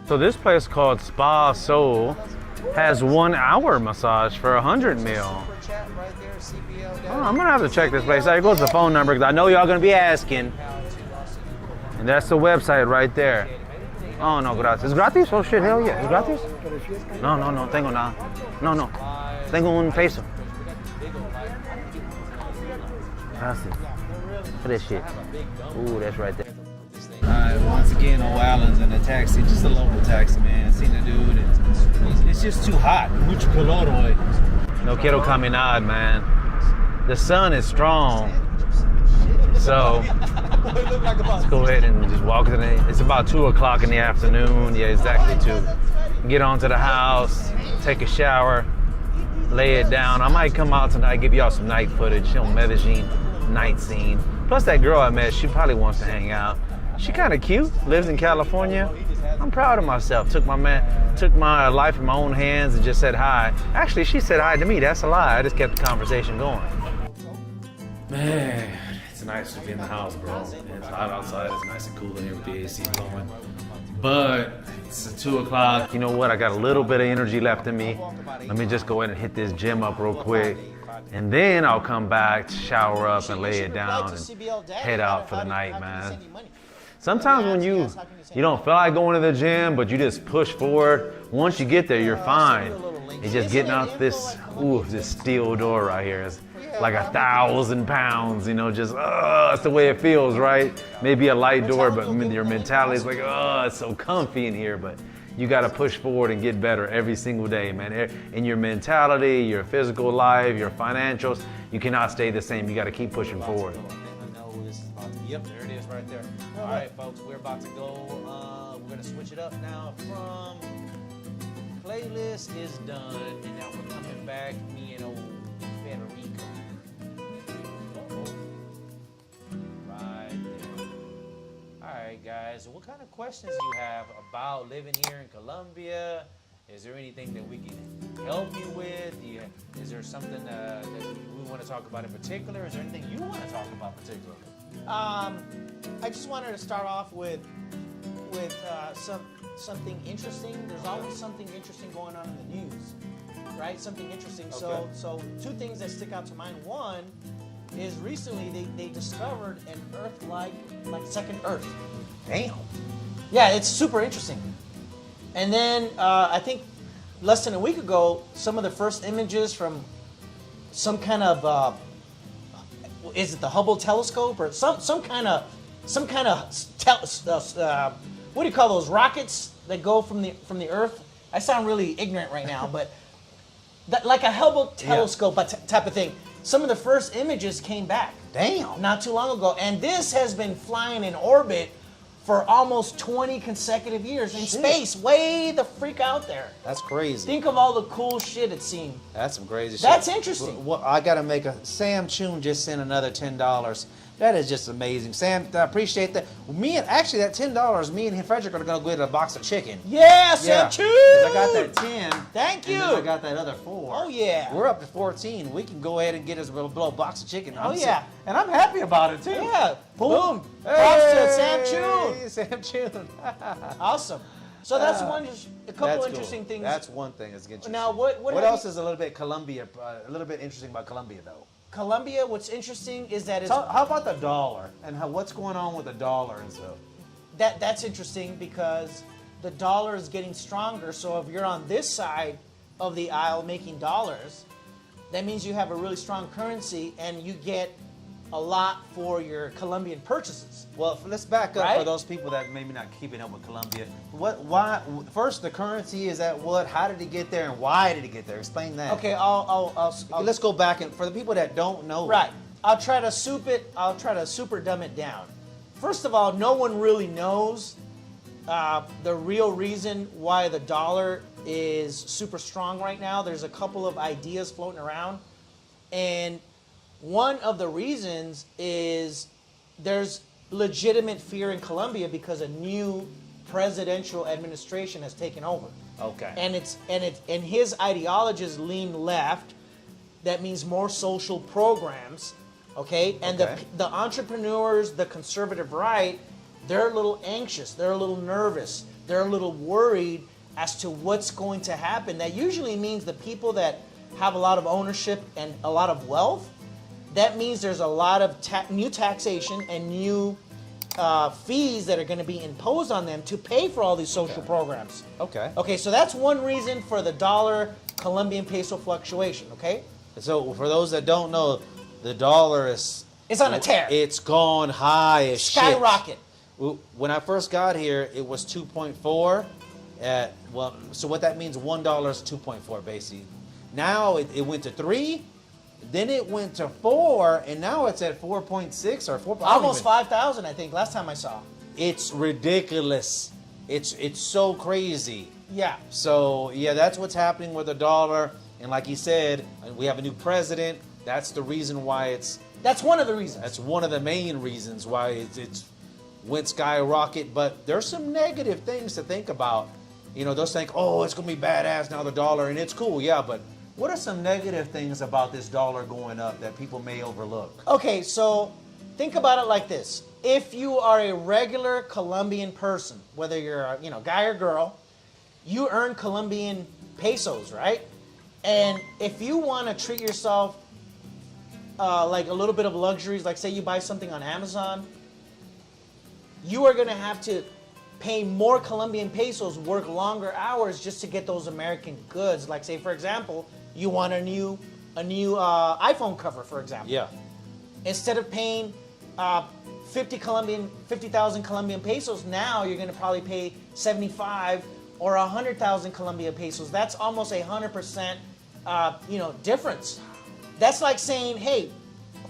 So this place called Spa Soul has 1 hour massage for 100 mil. Oh, I'm gonna have to check this place out. Here goes the phone number because I know y'all gonna be asking. And that's the website right there. Oh no, gracias. ¿Es gratis? Oh shit, hell yeah. ¿Es gratis? No, tengo nada. No. Tengo un peso. Gracias. Look at this shit. Ooh, that's right there. Once again on Allen's in a taxi, just a local taxi, man. Seen the dude, and it's just too hot. Mucho calor hoy. No quiero caminar, man. The sun is strong. So let's go ahead and just walk in. It's about 2 o'clock in the afternoon. Yeah, exactly 2. Get onto the house, take a shower, lay it down. I might come out tonight, give y'all some night footage on Medellin night scene. Plus that girl I met, she probably wants to hang out. She kind of cute, lives in California. I'm proud of myself. Took my life in my own hands and just said hi. Actually, she said hi to me. That's a lie. I just kept the conversation going. Man, it's nice to be in the house, bro. It's hot outside. It's nice and cool in here with the AC blowing. But it's 2 o'clock. You know what? I got a little bit of energy left in me. Let me just go ahead and hit this gym up real quick. And then I'll come back, shower up, and lay it down and head out for the night, man. Sometimes when you don't feel like going to the gym, but you just push forward, once you get there, you're fine. It's just getting out this steel door right here. It's like 1,000 pounds, you know, just, that's the way it feels, right? Maybe a light door, but your mentality is like, it's so comfy in here, but you got to push forward and get better every single day, man. In your mentality, your physical life, your financials, you cannot stay the same. You got to keep pushing forward. Yep, there it is right there. All right, folks, we're about to go. We're going to switch it up now from playlist is done, and now we're coming back, me and old Federico. Right there. All right, guys, what kind of questions do you have about living here in Colombia? Is there anything that we can help you with? Is there something that we want to talk about in particular? Is there anything you want to talk about particularly? I just wanted to start off with something interesting. There's always something interesting going on in the news, right? Something interesting. Okay. So 2 things that stick out to mind. One is recently they discovered an Earth like second Earth. Damn. Yeah, it's super interesting. And then I think less than a week ago, some of the first images from some kind of is it the Hubble telescope or some kind of what do you call those rockets that go from the Earth? I sound really ignorant right now, but like a Hubble telescope type of thing. Some of the first images came back. Damn. Not too long ago, and this has been flying in orbit for almost 20 consecutive years in space, way the freak out there. That's crazy. Think of all the cool shit it's seen. That's some crazy shit. That's interesting. Well, I got to make Sam Chun just sent another $10. That is just amazing. Sam, I appreciate that. That $10, me and Frederick are going to go get a box of chicken. Yeah, Sam Chun! I got that 10. Thank you. And then I got that other 4. Oh, yeah. We're up to 14. We can go ahead and get us a little box of chicken. Oh, yeah. And I'm happy about it, too. Yeah. Boom. Props to Sam Chun. Sam Chun. Awesome. So that's a couple interesting things. That's one thing that's interesting. Now, what else is a little bit interesting about Colombia, though? Colombia, what's interesting is that it's... How about the dollar and what's going on with the dollar and stuff? That's interesting because the dollar is getting stronger. So if you're on this side of the aisle making dollars, that means you have a really strong currency and you get a lot for your Colombian purchases. Well, let's back up Right? for those people that maybe not keeping up with Colombia. Why? First, the currency is at what? How did it get there, and why did it get there? Explain that. Okay, I'll Let's go back and for the people that don't know. Right. I'll try to super dumb it down. First of all, no one really knows the real reason why the dollar is super strong right now. There's a couple of ideas floating around, and one of the reasons is there's legitimate fear in Colombia because a new presidential administration has taken over. Okay. And his ideologies lean left, that means more social programs, okay? And Okay. the entrepreneurs, the conservative right, they're a little anxious, they're a little nervous, they're a little worried as to what's going to happen. That usually means the people that have a lot of ownership and a lot of wealth, that means there's a lot of new taxation and new fees that are going to be imposed on them to pay for all these social programs. Okay. Okay, so that's one reason for the dollar Colombian peso fluctuation, okay? So for those that don't know, the dollar is... It's on a tear. It's gone high as shit. Skyrocket. When I first got here, it was 2.4. So what that means, $1 is 2.4 basically. Now it went to 3, then it went to 4, and now it's at 4.6 or 4. Almost 5,000, I think, last time I saw. It's ridiculous. It's so crazy. Yeah. So yeah, that's what's happening with the dollar. And like you said, we have a new president. That's the reason why it's. That's one of the reasons. That's one of the main reasons why it's went skyrocket. But there's some negative things to think about. You know, they'll think, oh, it's gonna be badass now, the dollar, and it's cool, yeah. But what are some negative things about this dollar going up that people may overlook? Okay, so think about it like this. If you are a regular Colombian person, whether you're a guy or girl, you earn Colombian pesos, right? And if you want to treat yourself like a little bit of luxuries, like say you buy something on Amazon, you are going to have to pay more Colombian pesos, work longer hours just to get those American goods. Like say, for example, you want a new iPhone cover, for example. Yeah. Instead of paying 50,000 Colombian pesos, now you're going to probably pay 75 or 100,000 Colombian pesos. That's almost 100%, difference. That's like saying, hey,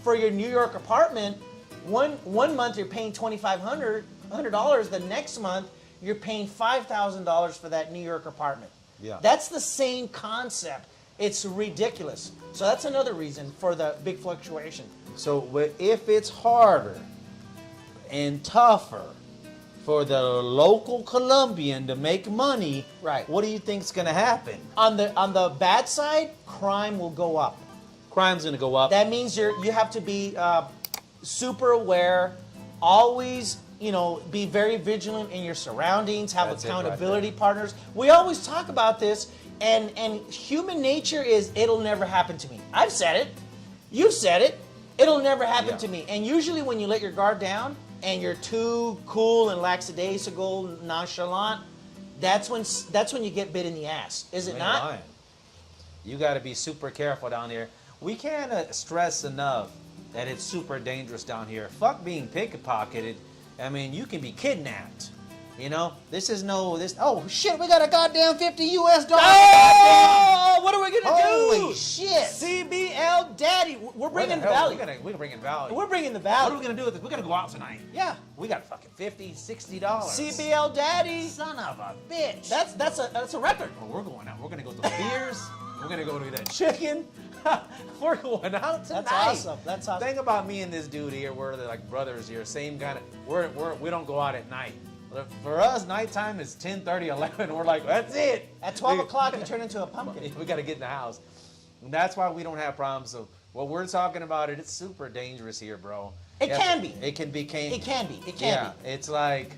for your New York apartment, one month you're paying $2,500. The next month you're paying $5,000 for that New York apartment. Yeah. That's the same concept. It's ridiculous. So that's another reason for the big fluctuation. So if it's harder and tougher for the local Colombian to make money, right? What do you think's going to happen? On the bad side, crime will go up. Crime's going to go up. That means you have to be super aware, always be very vigilant in your surroundings, have That's accountability partners. We always talk about this, and human nature is it'll never happen to me. I've said it. You've said it. It'll never happen to me. And usually when you let your guard down and you're too cool and lackadaisical, nonchalant, that's when you get bit in the ass. Is it not? Lying. You got to be super careful down here. We can't stress enough that it's super dangerous down here. Fuck being pickpocketed. I mean, you can be kidnapped. Oh shit, we got a goddamn $50 US. Oh, what are we gonna do? Holy shit. CBL Daddy. We're bringing value. We're bringing value. We're bringing the What value. are we gonna do with it? We're gonna go out tonight. Yeah. We got fucking $50, $60. CBL Daddy. Son of a bitch. That's a record. Oh, we're going out. We're gonna go to the beers. We're gonna go to that chicken. We're going out tonight. That's awesome. That's awesome. Think about me and this dude here. We're like brothers here. Same kind of. We don't go out at night. For us, nighttime is 10:30, 11. We're like, that's it. At 12 o'clock, you turn into a pumpkin. We got to get in the house. And that's why we don't have problems. So what we're talking about, it's super dangerous here, bro. It can be. It can be. It can be. It can Yeah, be. it's like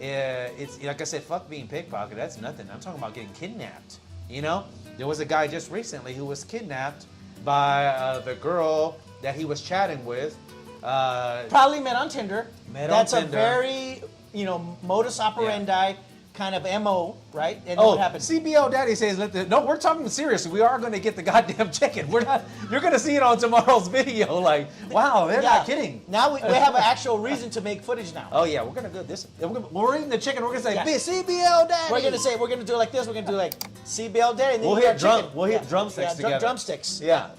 I said, fuck being pickpocketed. That's nothing. I'm talking about getting kidnapped. There was a guy just recently who was kidnapped by the girl that he was chatting with. Probably met on Tinder. That's a very, modus operandi kind of MO, right? And what happened? CBL Daddy says, no, we're talking seriously. We are going to get the goddamn chicken. We're not. You're going to see it on tomorrow's video. Like, wow, they're not kidding. Now we have an actual reason to make footage now. Oh yeah, we're going to go this. We're eating the chicken. We're going to say, Yeah. CBL Daddy. We're going to do it like this. We're going to do like CBL Daddy. And then We'll you hit got chicken. We'll hit drumsticks together. Drumsticks. Yeah.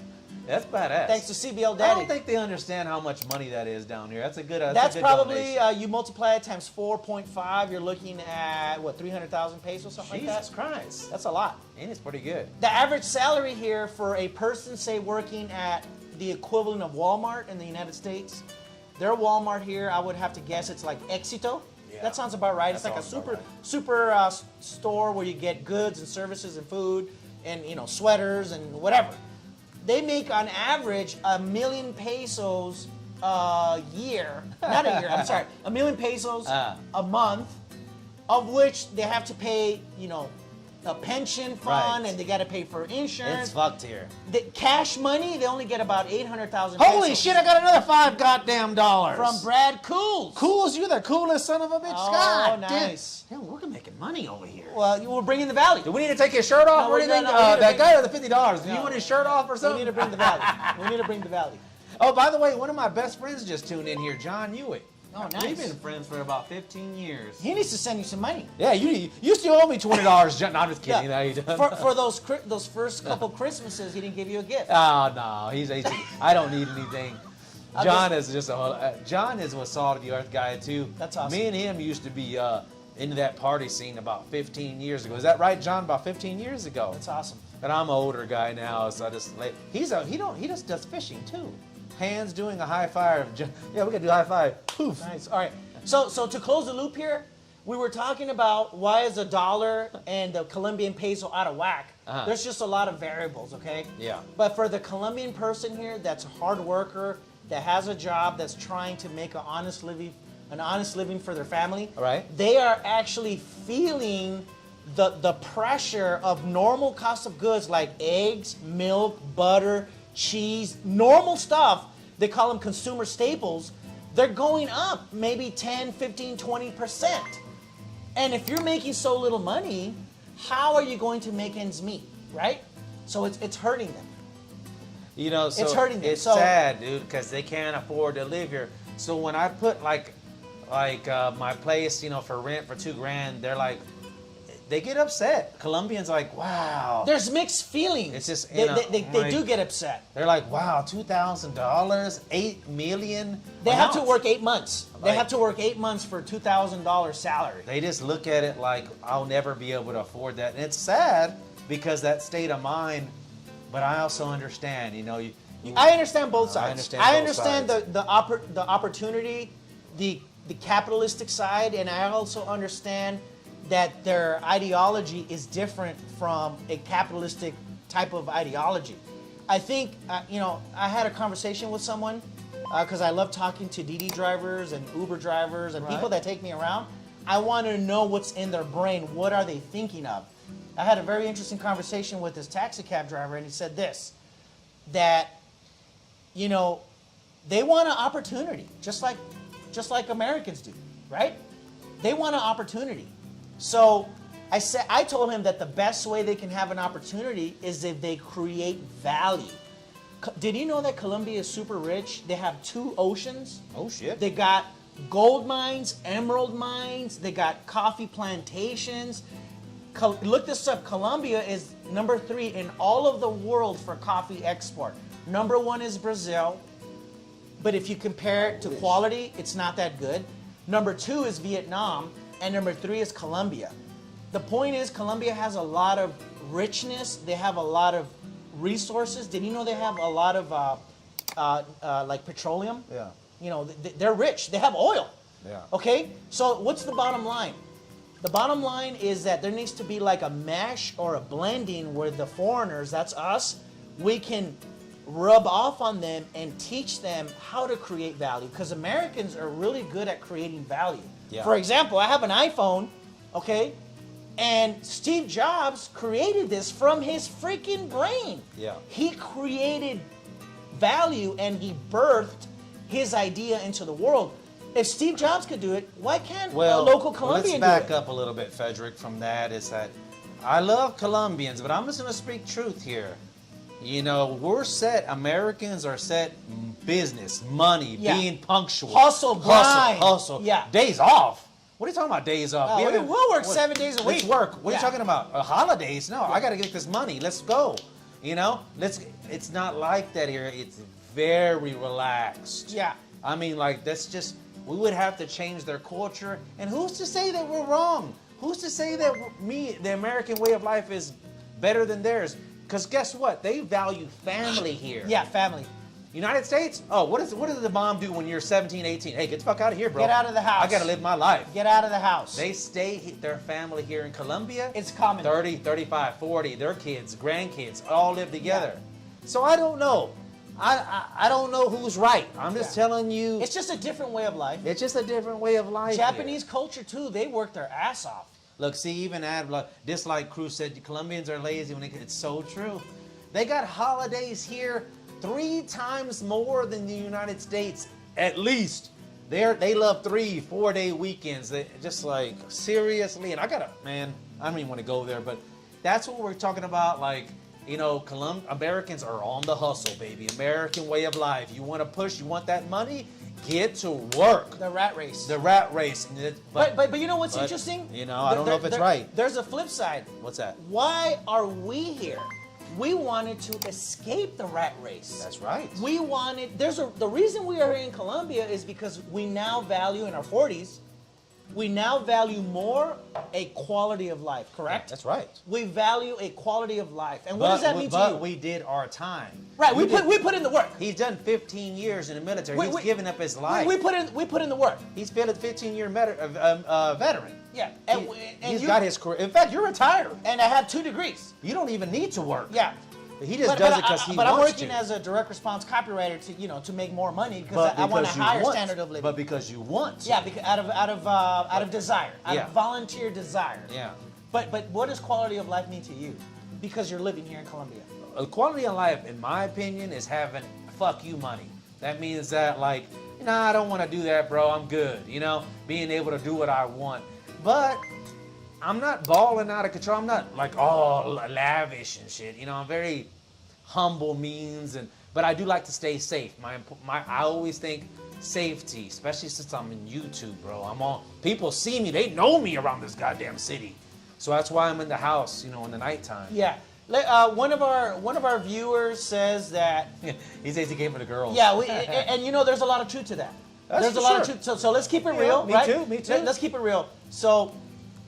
That's badass. Thanks to CBL I Daddy. don't think they understand how much money that is down here. That's a good. That's a good probably donation. you multiply it times 4.5. You're looking at what 300,000 pesos, something like that. Jesus Christ. That's a lot. And it's pretty good. The average salary here for a person, say, working at the equivalent of Walmart in the United States, their Walmart here, I would have to guess it's like Éxito. Yeah. That sounds about right. That It's like a sounds about super store where you get goods and services and food and sweaters and whatever. they make on average 1,000,000 pesos a year. Not a year, I'm sorry. 1,000,000 pesos a month, of which they have to pay, you know, a pension fund, Right. and they got to pay for insurance. It's fucked here. The cash money, they only get about 800,000 pesos. Holy shit! I got another $5 goddamn dollars From Brad Cools. Cools. You're the coolest son of a bitch. Oh, God, nice. Damn, we're making money over here. Well, we're bringing the value. Do we need to take his shirt off No, or we- anything? no, we need to That bring- guy or the $50? Do you No. want his shirt off or We something? need to bring the value. We need to bring the value. Oh, by the way, one of my best friends just tuned in here, John Hewitt. Oh, nice. We've been friends for about 15 years. He needs to send you some money. Yeah, you still owe me $20, John. No, I'm just kidding. Yeah. No, you don't. For those first couple Christmases, he didn't give you a gift. Oh no, he's I don't need anything. I'm John is just a whole. John is a Salt of the Earth guy too. That's awesome. Me and him used to be into that party scene about 15 years ago. Is that right, John? About 15 years ago. That's awesome. But I'm an older guy now, so I just he just does fishing too. Hands doing a high five. Yeah, we gotta do a high five. Poof. Nice. All right. So to close the loop here, we were talking about why is the dollar and the Colombian peso out of whack. There's just a lot of variables, okay? Yeah. But for the Colombian person here that's a hard worker, that has a job, that's trying to make an honest living for their family, All right. they are actually feeling the pressure of normal cost of goods like eggs, milk, butter, cheese, normal stuff. They call them consumer staples. They're going up maybe 10, 15, 20%. And if you're making so little money, how are you going to make ends meet, right? So it's hurting them. You know, so It's hurting them. It's So- sad, dude, because they can't afford to live here. So when I put like my place, you know, for rent for $2,000, they're like, they get upset. Colombians like, wow. There's mixed feelings. It's just, they, you know, they like- do get upset. They're like, wow, $2,000, $8 million. They have to work 8 months. They Like- have to work 8 months for $2,000 salary. They just look at it like, I'll never be able to afford that. And it's sad because that state of mind, but I also understand, you know. I understand both sides. understand I both understand sides. the opportunity, the capitalistic side, and I also understand that their ideology is different from a capitalistic type of ideology. I think, you know, I had a conversation with someone because I love talking to DD drivers and Uber drivers and people that take me around. I want to know what's in their brain. What are they thinking of? I had a very interesting conversation with this taxi cab driver, and he said this, that, you know, they want an opportunity, just like Americans do, right? They want an opportunity. So I told him that the best way they can have an opportunity is if they create value. Did you know that Colombia is super rich? They have 2 oceans. Oh, shit. They got gold mines, emerald mines. They got coffee plantations. Look this up. Colombia is number 3 in all of the world for coffee export. Number 1 is Brazil. But if you compare it to quality, it's not that good. Number 2 is Vietnam. And number 3 is Colombia. The point is, Colombia has a lot of richness. They have a lot of resources. Did you know they have a lot of like petroleum? Yeah. You know, they're rich. They have oil. Yeah. Okay? So what's the bottom line? The bottom line is that there needs to be like a mesh or a blending where the foreigners, that's us, we can rub off on them and teach them how to create value. Because Americans are really good at creating value. Yeah. For example, I have an iPhone, okay? And Steve Jobs created this from his freaking brain. Yeah. He created value and he birthed his idea into the world. If Steve Jobs could do it, why can't a local Colombian let's back do it? up a little bit, Frederick, from that. Is that I love Colombians, but I'm just going to speak truth here. You know, we're set, Americans are set business, money, Yeah. being punctual. Hustle, grind. Hustle. Yeah. Days off. What are you talking about, days off? We'll work 7 days a Let's week. work. What are Yeah. you talking about? Holidays? No, I got to get this money. Let's go. You know, it's not like that here. It's very relaxed. Yeah. I mean, like, that's just, we would have to change their culture. And who's to say that we're wrong? Who's to say that the American way of life is better than theirs? Because guess what? They value family here. Yeah, family. United States? Oh, what does the mom do when you're 17, 18? Hey, get the fuck out of here, bro. Get out of the house. I got to live my life. Get out of the house. They stay, their family here in Colombia. It's common. 30, 35, 40, their kids, grandkids, all live together. So I don't know. I don't know who's right. I'm just telling you. It's just a different way of life. It's just a different way of life. Japanese culture too. They work their ass off. Look, see, even this, like Cruz said, Colombians are lazy when it's so true. They got holidays here 3 times more than the United States, at least. They love 3-4 day weekends. They just like, seriously. And I don't even want to go there, but that's what we're talking about. Like, you know, Americans are on the hustle, baby. American way of life. You want to push, you want that money, get to work. The rat race. The rat race. But you know what's interesting? You know, I don't know if it's right. There's a flip side. What's that? Why are we here? We wanted to escape the rat race. That's right. We wanted, the reason we are here in Colombia is because we now value in our 40s, we now value more a quality of life, correct? That's right. We value a quality of life. And what does that mean to you? But we did our time. Right, we put in the work. He's done 15 years in the military. He's given up his life. We put in the work. He's been a 15-year veteran. Yeah. He's got his career. In fact, you're retired. And I have 2 degrees. You don't even need to work. Yeah. He just does it because he wants to. But I'm working as a direct response copywriter to make more money because I want a higher standard of living. But because you want to. Yeah, because out of desire, out of volunteer desire. Yeah. But what does quality of life mean to you? Because you're living here in Colombia. Quality of life, in my opinion, is having fuck you money. That means that, like, I don't want to do that, bro. I'm good. Being able to do what I want. But I'm not balling out of control. I'm not like all lavish and shit. I'm very humble means, but I do like to stay safe. I always think safety, especially since I'm in YouTube, bro. People see me. They know me around this goddamn city. So that's why I'm in the house, in the nighttime. Yeah. One of our viewers says that he says he came for the girls. Yeah, and there's a lot of truth to that. There's a lot of truth. So let's keep it real, right? Me too. Let's keep it real. So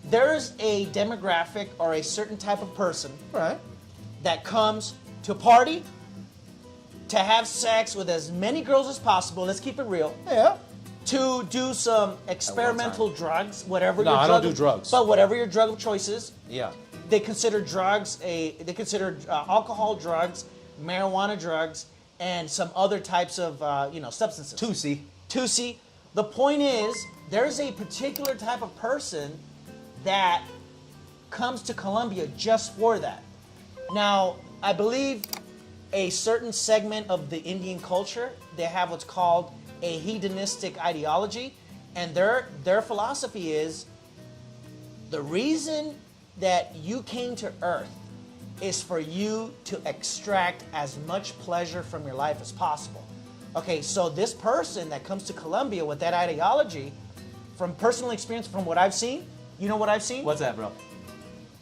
there's a demographic or a certain type of person, right, that comes to party, to have sex with as many girls as possible. Let's keep it real. Yeah. To do some experimental drugs, whatever. No, I don't do drugs. But whatever your drug of choice is. Yeah. They consider drugs they consider alcohol drugs, marijuana drugs, and some other types of substances. Tusi. The point is, there's a particular type of person that comes to Colombia just for that. Now, I believe a certain segment of the Indian culture, they have what's called a hedonistic ideology, and their philosophy is the reason that you came to Earth is for you to extract as much pleasure from your life as possible. Okay, so this person that comes to Colombia with that ideology, from personal experience, from what I've seen, you know what I've seen? What's that, bro?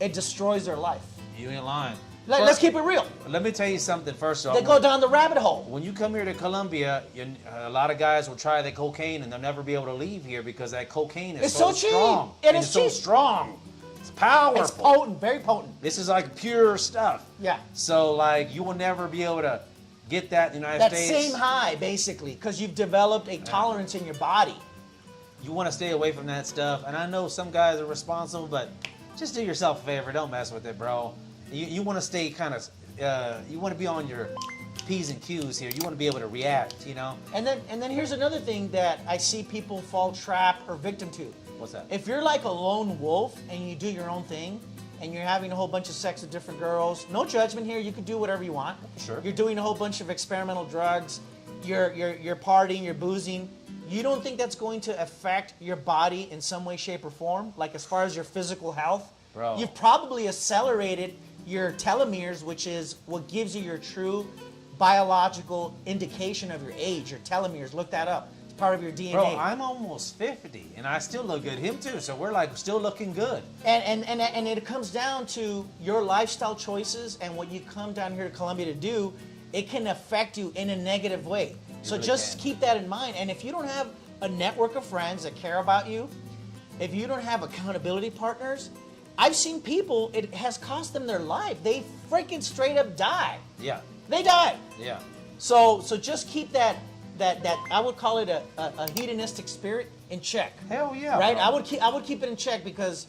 It destroys their life. You ain't lying. Let's keep it real. Let me tell you something first off. They go down the rabbit hole. When you come here to Colombia, a lot of guys will try the cocaine and they'll never be able to leave here because that cocaine is so strong. And it's so strong. It's powerful. It's potent, very potent. This is like pure stuff. Yeah. So like you will never be able to get that in the United States. That same high, basically, because you've developed a tolerance in your body. You want to stay away from that stuff. And I know some guys are responsible, but just do yourself a favor. Don't mess with it, bro. You want to stay kind of, you want to be on your P's and Q's here. You want to be able to react, And then here's another thing that I see people fall trap or victim to. What's that? If you're like a lone wolf and you do your own thing, and you're having a whole bunch of sex with different girls, no judgment here. You can do whatever you want. Sure. You're doing a whole bunch of experimental drugs. You're partying. You're boozing. You don't think that's going to affect your body in some way, shape, or form? Like as far as your physical health? Bro. You've probably accelerated your telomeres, which is what gives you your true biological indication of your age. Your telomeres. Look that up. It's part of your DNA. Bro, I'm almost 50, and I still look good. Him too. So we're like still looking good. And it comes down to your lifestyle choices and what you come down here to Colombia to do. It can affect you in a negative way. So really just keep that in mind. And if you don't have a network of friends that care about you, if you don't have accountability partners, I've seen people, it has cost them their life. They freaking straight up die. Yeah. They die. Yeah. So just keep that I would call it a hedonistic spirit in check. Hell yeah. Right? Bro. I would keep it in check because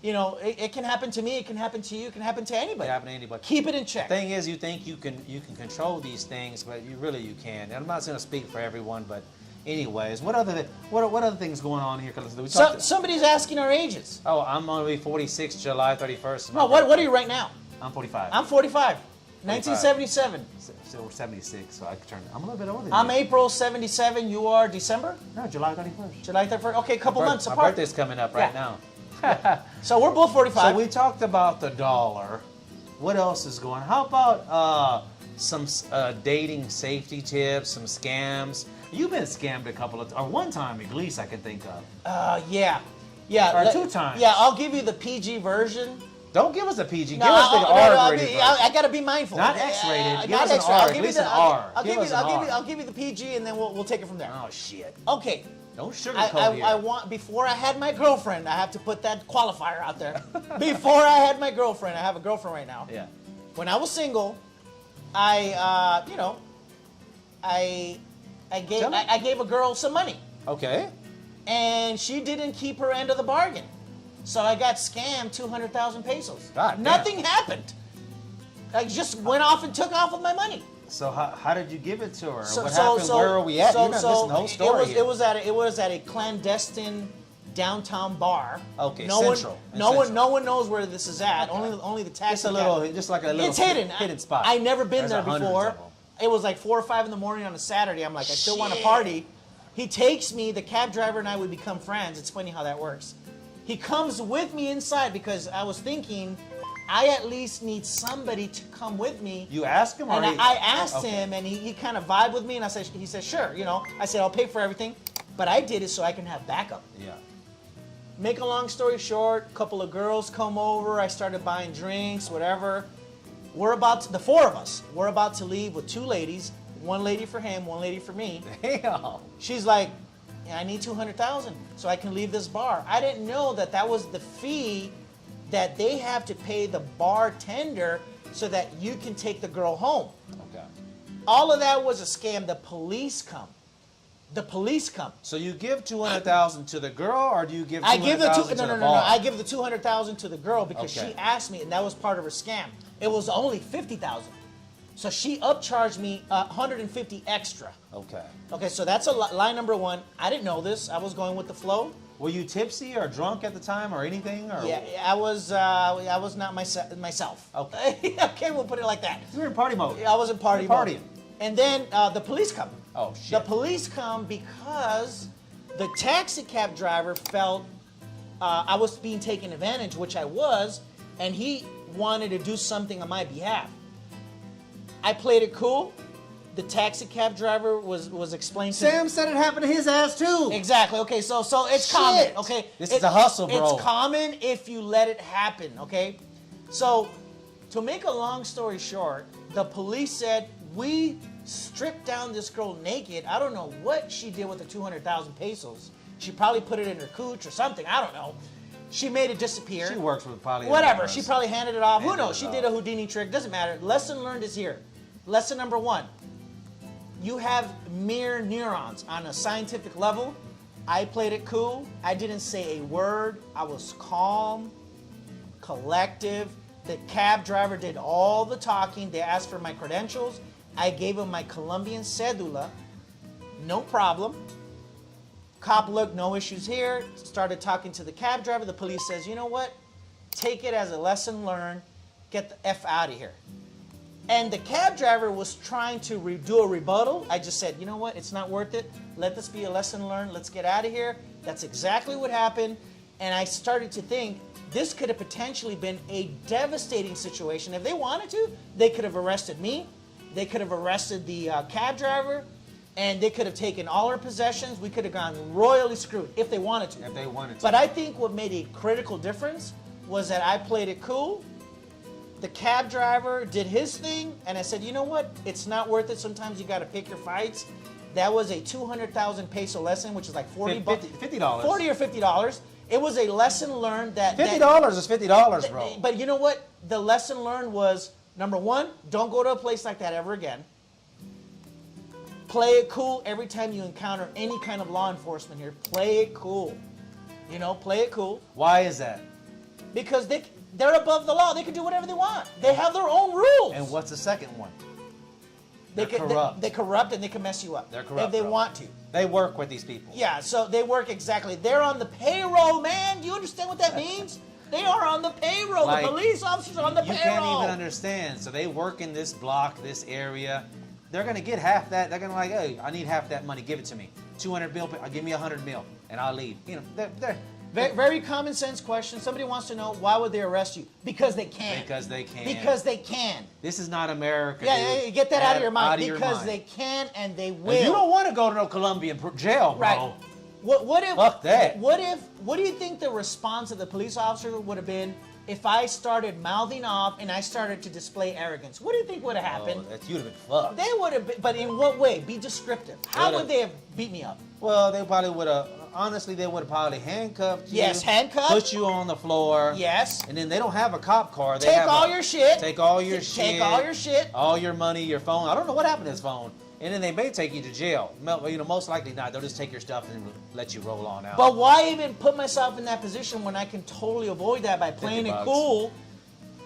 You know, it can happen to me. It can happen to you. It can happen to anybody. It happen to anybody. Keep it in check. The thing is, you think you can control these things, but you can't. And I'm not going to speak for everyone, but anyways, what other things going on here? Somebody's asking our ages. Oh, I'm going to be 46 July 31st. No, what are you right now? I'm 45. I'm 45. 1977. So 76, so I'm a little bit older than I'm you. April 77. You are December? No, July 31st. July 31st. Okay, a couple months My apart. birthday's coming up right now. So we're both 45. So we talked about the dollar. What else is going on? How about some dating safety tips, some scams? You've been scammed a couple of or one time at least I can think of. Yeah. Or 2 times. Yeah, I'll give you the PG version. Don't give us a PG. No, give us the R-rated version. I gotta be mindful. Not X-rated. Give us not an X-rated. R. At least an R. I'll give you the PG, and then we'll take it from there. Oh shit. Okay. Don't sugarcoat here. I want before I had my girlfriend. I have to put that qualifier out there. Before I had my girlfriend, I have a girlfriend right now. Yeah. When I was single, I gave a girl some money, Okay. and she didn't keep her end of the bargain. So I got scammed 200,000 pesos. God damn. Nothing happened. I just went off and took off with my money. So how did you give it to her? So, what so, happened? so, Where are we at? So, You're not so missing the whole story here. It was at a clandestine downtown bar. Okay, no central. One, no one knows where this is at. Okay. Only the taxi. Just a little, just like a little. It's hidden. Hidden spot. I never been There's there hundreds before. of them. It was like 4 or 5 in the morning on a Saturday. I'm like, I still want to party. He takes me. The cab driver and I would become friends. It's funny how that works. He comes with me inside because I was thinking, I at least need somebody to come with me. You asked him, or And I asked him, and he kind of vibed with me, and he said, sure, you know. I said, I'll pay for everything, but I did it so I can have backup. Yeah. Make a long story short, a couple of girls come over. I started buying drinks, whatever. The 4 of us, we're about to leave with 2 ladies, 1 lady for him, 1 lady for me. Damn. She's like, yeah, I need 200,000 so I can leave this bar. I didn't know that was the fee that they have to pay the bartender so that you can take the girl home. Okay. All of that was a scam. The police come. So you give 200,000 to the girl, or do you give 200,000 I give to the bar? I give the 200,000 to the girl because Okay. she asked me, and that was part of her scam. It was only 50,000, so she upcharged me 150 extra. Okay. Okay, so that's line number 1. I didn't know this. I was going with the flow. Were you tipsy or drunk at the time, or anything? Or? Yeah, I was not myself. Okay. Okay, we'll put it like that. You were in party mode. I was in party You're mode. partying. And then the police come. Oh, shit. The police come because the taxi cab driver felt I was being taken advantage, which I was, and he wanted to do something on my behalf. I played it cool. The taxi cab driver was explaining to Sam said it happened to his ass too. Exactly. Okay, so it's Shit. common. Okay, This is a hustle, bro. It's common if you let it happen. Okay, so to make a long story short, the police said we stripped down this girl naked. I don't know what she did with the 200,000 pesos. She probably put it in her cooch or something. I don't know. She made it disappear. She works with probably whatever. She probably handed it off. Who Handed knows? it She off. did a Houdini trick. Doesn't matter. Lesson learned is here. Lesson number 1. You have mirror neurons on a scientific level. I played it cool. I didn't say a word. I was calm, collective. The cab driver did all the talking. They asked for my credentials. I gave him my Colombian cedula. No problem. Cop looked, no issues here. Started talking to the cab driver. The police says, you know what? Take it as a lesson learned. Get the F out of here. And the cab driver was trying to do a rebuttal. I just said, you know what? It's not worth it. Let this be a lesson learned. Let's get out of here. That's exactly what happened. And I started to think this could have potentially been a devastating situation. If they wanted to, they could have arrested me. They could have arrested the cab driver. And they could have taken all our possessions. We could have gone royally screwed if they wanted to. If they wanted to. But I think what made a critical difference was that I played it cool. The cab driver did his thing, and I said, you know what? It's not worth it. Sometimes you got to pick your fights. That was a 200,000 peso lesson, which is like $40. $50. $40 or $50. It was a lesson learned that... $50 is $50, bro. But you know what? The lesson learned was, number 1, don't go to a place like that ever again. Play it cool every time you encounter any kind of law enforcement here. Play it cool. You know, play it cool. Why is that? Because they're above the law. They can do whatever they want. They have their own rules. And what's the second one? They're corrupt. They corrupt and they can mess you up. They're corrupt, if they bro. want to. They work with these people. Yeah, so they work exactly. They're on the payroll, man. Do you understand what that means? They are on the payroll. Like, the police officers are on the You payroll. can't even understand. So they work in this block, this area. They're gonna get half that. They're gonna like, hey, I need half that money. Give it to me. 200 bill. Give me 100 mil, and I'll leave. You know, they're Very common sense question. Somebody wants to know, why would they arrest you? Because they can. because they can. Because they can. This is not America. Yeah, dude. get that out of your mind. Out of your Because mind. they can and they will. If you don't want to go to no Colombian jail, bro. Right. What if? Fuck that. What do you think the response of the police officer would have been if I started mouthing off and I started to display arrogance? What do you think would have happened? Oh, that you'd have been fucked. They would have been, but in what way? Be descriptive. How would they have beat me up? Well, they probably would have. Honestly, they would have probably handcuffed you. Yes, handcuffed. Put you on the floor. Yes. And then they don't have a cop car. They Take have all your shit. Take all your shit. Take all your shit. All your money, your phone. I don't know what happened to his phone. And then they may take you to jail. You know, most likely not. They'll just take your stuff and let you roll on out. But why even put myself in that position when I can totally avoid that by playing it $50. cool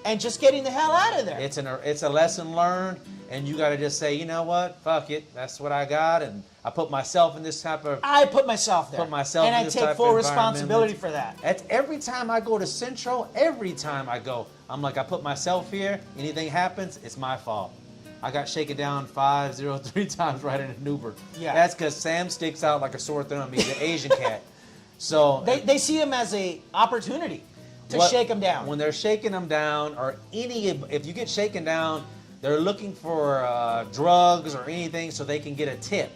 and just getting the hell out of there? It's a lesson learned, and you got to just say, you know what, fuck it, that's what I got, and I put myself in this type of. I put myself there. Put myself and in I this take type full of responsibility environment. for that. That's every time I go to Central. Every time I go, I'm like, I put myself here. Anything happens, it's my fault. I got shaken down 503 times right in an Uber. Yeah. That's because Sam sticks out like a sore thumb. He's an Asian cat. So They see him as a opportunity to shake him down. When they're shaking them down, or if you get shaken down, they're looking for drugs or anything so they can get a tip.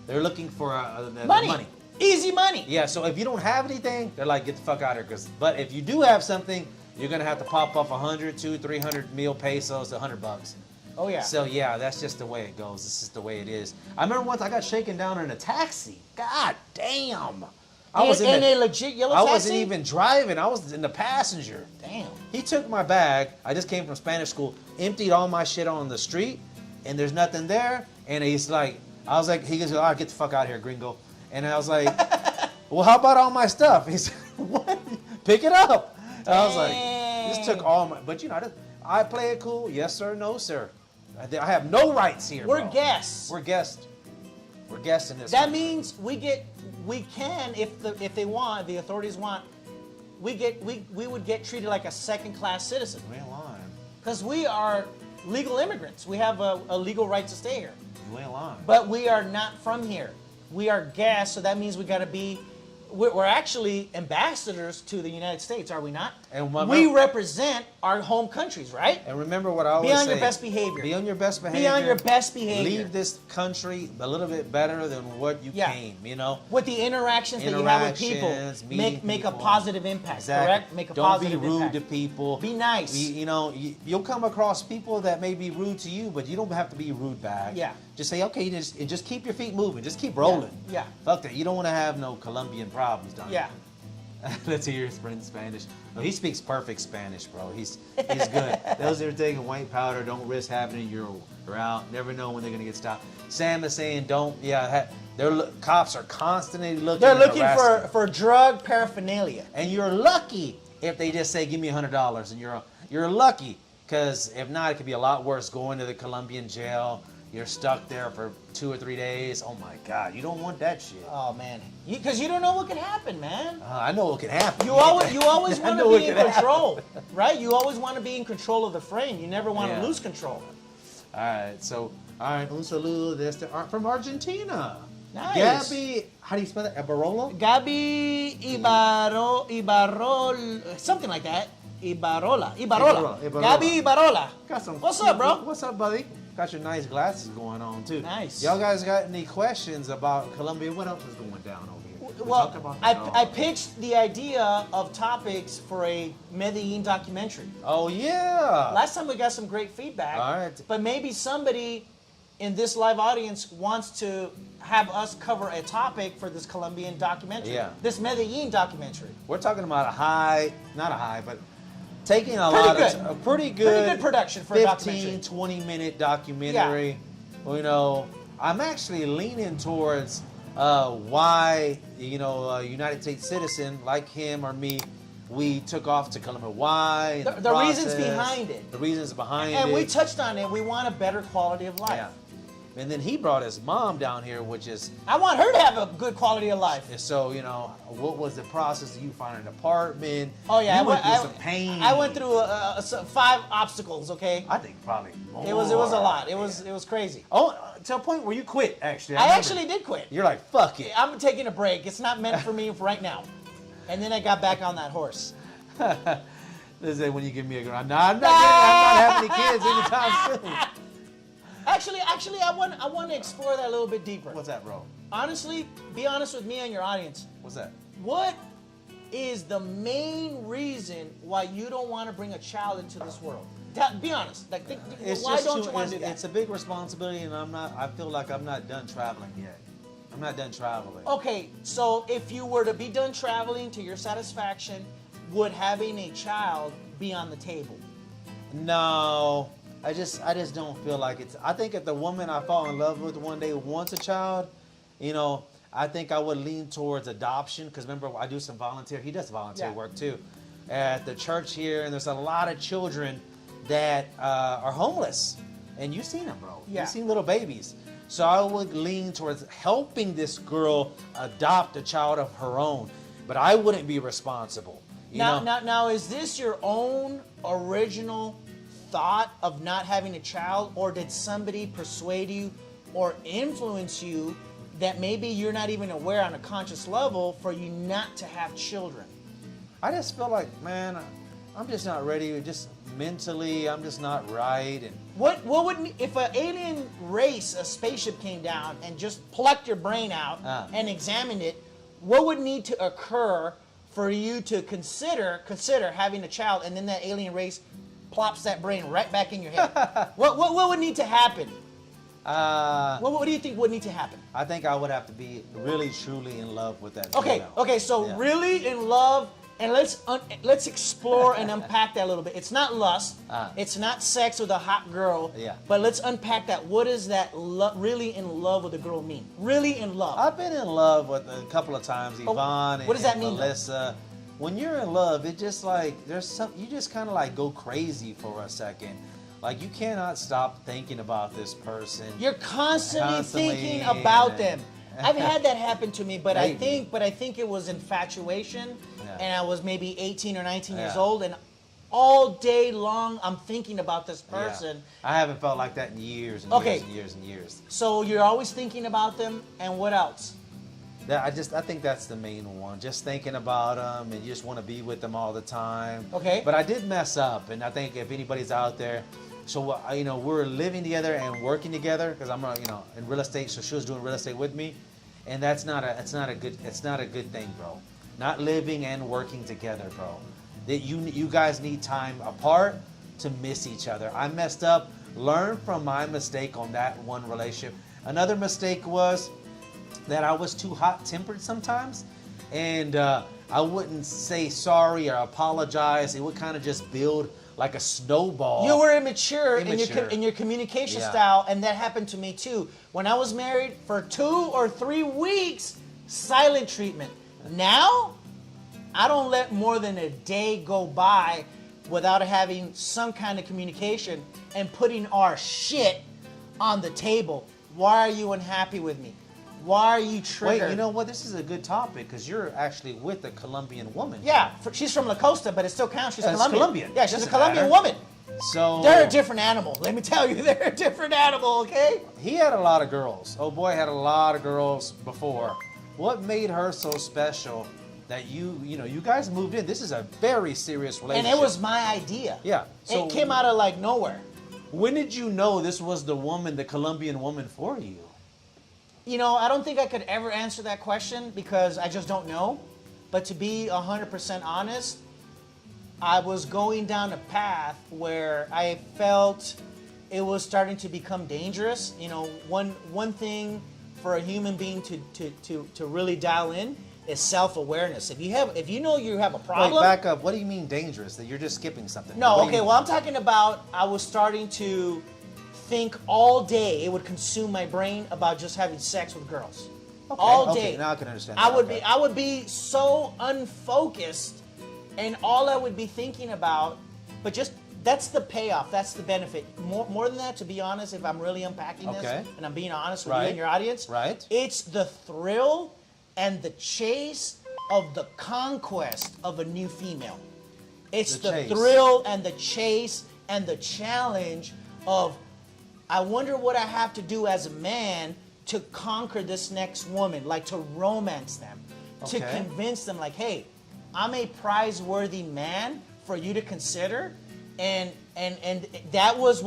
They're looking for the money. Easy money. Yeah, so if you don't have anything, they're like, get the fuck out of here. But if you do have something, you're going to have to pop up 100, 200, 300 mil pesos to $100. Oh, yeah. So, yeah, that's just the way it goes. This is the way it is. I remember once I got shaken down in a taxi. God damn. In a legit yellow taxi? I wasn't even driving. I was in the passenger. Damn. He took my bag. I just came from Spanish school, emptied all my shit on the street, and there's nothing there. And he's like, I was like, he goes, all right, get the fuck out of here, gringo. And I was like, well, how about all my stuff? He said, what? Pick it up. And I was like, just took all my, but you know, I play it cool. Yes, sir. No, sir. I have no rights here. We're bro. guests. We're guests. We're guests in this. That country. means we can, if they want, the authorities want, we would get treated like a second-class citizen. You ain't lying. Because we are legal immigrants. We have a legal right to stay here. You ain't lying. But we are not from here. We are guests, so that means we got to be. We're actually ambassadors to the United States, are we not? And we represent our home countries, right? And remember what I always Be on say. your best behavior. Be on your best behavior. Be on your best behavior. Leave this country a little bit better than what you came, you know? With the interactions that you have with people, meeting make a people. positive impact, Exactly. correct? Make a Don't positive be rude impact. to people. Be nice. You know, you'll come across people that may be rude to you, but you don't have to be rude back. Yeah. Just say, okay, just keep your feet moving. Just keep rolling. Yeah. Fuck that. You don't want to have no Colombian problems, don't Yeah. you? Let's hear his friend Spanish. No, he speaks perfect Spanish, bro. He's good. Those that are taking white powder, don't risk having it. You're out. Never know when they're gonna get stopped. Sam is saying, cops are constantly looking. They're and looking harassing. for drug paraphernalia. And you're lucky if they just say, give me $100, and you're lucky, because if not, it could be a lot worse. Going to the Colombian jail. You're stuck there for 2 or 3 days. Oh my God, you don't want that shit. Oh man, because you don't know what could happen, man. I know what could happen. You always I want know to what be in could control, right? You always want to be in control of the frame. You never want Yeah. to lose control. All right, un saludo from Argentina. Nice. Gabby, how do you spell that? Ibarola? Gabi Ibarol, something like that. Ibarola. Gabi Ibarola. What's up, bro? What's up, buddy? Got your nice glasses going on, too. Nice. Y'all guys got any questions about Colombia? What else is going down over here? We Well, talked about the I dog. pitched the idea of topics for a Medellin documentary. Oh, yeah. Last time we got some great feedback. All right. But maybe somebody in this live audience wants to have us cover a topic for this Colombian documentary. Yeah. This Medellin documentary. We're talking about not a high, but taking a pretty good Pretty good production for a 15, 20-minute documentary. You know, I'm actually leaning towards why, United States citizen like him or me We took off to Colombia. Why? The reasons behind it. The reasons behind it. And we touched on it. We want a better quality of life. Yeah. And then he brought his mom down here, which is... I want her to have a good quality of life. So, you know, what was the process of you finding an apartment? Oh, yeah. You went through some pain. I went through 5 obstacles, okay? I think probably more. It was a lot. It was crazy. Oh, to a point where you quit, actually. I actually did quit. You're like, fuck it. I'm taking a break. It's not meant for me right now. And then I got back on that horse. This is when you give me a girl. No, I'm not having any kids anytime soon. Actually, I want to explore that a little bit deeper. What's that, bro? Honestly, be honest with me and your audience. What's that? What is the main reason why you don't want to bring a child into this world? Be honest. Like, why don't you want to do that? It's a big responsibility, and I feel like I'm not done traveling yet. I'm not done traveling. Okay, so if you were to be done traveling to your satisfaction, would having a child be on the table? No. I just don't feel like it's... I think if the woman I fall in love with one day wants a child, you know, I think I would lean towards adoption. Because remember, I do some volunteer... He does volunteer work, too. At the church here, and there's a lot of children that are homeless. And you've seen them, bro. Yeah. You've seen little babies. So I would lean towards helping this girl adopt a child of her own. But I wouldn't be responsible. Now, is this your own original thought of not having a child, or did somebody persuade you or influence you that maybe you're not even aware on a conscious level for you not to have children? I just feel like, man, I'm just not ready. Just mentally, I'm just not right. And what would, if an alien race, a spaceship came down and just plucked your brain out and examined it, what would need to occur for you to consider having a child, and then that alien race plops that brain right back in your head? What would need to happen? What do you think would need to happen? I think I would have to be really, truly in love with that. Okay, female. okay, so really in love, and let's explore and unpack that a little bit. It's not lust, it's not sex with a hot girl, but let's unpack that. What does that really in love with a girl mean? Really in love. I've been in love with a couple of times, Yvonne what does that and mean, Melissa. When you're in love, it just like, you just kind of like go crazy for a second. Like, you cannot stop thinking about this person. You're constantly thinking about them. I've had that happen to me, but I think it was infatuation, and I was maybe 18 or 19 years old, and all day long I'm thinking about this person. I haven't felt like that in years and years and years and years. So you're always thinking about them, and what else? I think that's the main one. Just thinking about them, and you just want to be with them all the time. Okay. But I did mess up, and I think if anybody's out there, so you know, we're living together and working together, because I'm in real estate. So she was doing real estate with me, and it's not a good thing, bro. Not living and working together, bro. That you guys need time apart to miss each other. I messed up. Learn from my mistake on that one relationship. Another mistake was that I was too hot-tempered sometimes, and I wouldn't say sorry or apologize. It would kind of just build like a snowball. You were immature. In your communication style, and that happened to me too. When I was married, for 2 or 3 weeks, silent treatment. Now, I don't let more than a day go by without having some kind of communication and putting our shit on the table. Why are you unhappy with me? Why are you triggered? Wait, you know what? This is a good topic, because you're actually with a Colombian woman. Yeah, she's from La Costa, but it still counts. She's Colombian. Yeah, she's a Doesn't Colombian matter. woman. So They're a different animal. Let me tell you, they're a different animal, okay? He had a lot of girls. Oh boy, had a lot of girls before. What made her so special that you guys moved in? This is a very serious relationship. And it was my idea. Yeah. So it came out of like nowhere. When did you know this was the woman, the Colombian woman for you? You know, I don't think I could ever answer that question because I just don't know. But to be 100% honest, I was going down a path where I felt it was starting to become dangerous. You know, one thing for a human being to really dial in is self-awareness. If you know you have a problem. Wait, back up. What do you mean dangerous? That you're just skipping something? No, okay. Well, I'm talking about I was starting to think all day. It would consume my brain about just having sex with girls. Okay, all day. Okay, now I can understand. I would be so unfocused And all I would be thinking about, but just that's the payoff, that's the benefit. More than that, to be honest, if I'm really unpacking this and I'm being honest with you and your audience, it's the thrill and the chase of the conquest of a new female. It's the thrill and the chase and the challenge of, I wonder what I have to do as a man to conquer this next woman, like to romance them, to convince them like, hey, I'm a prize-worthy man for you to consider. And that was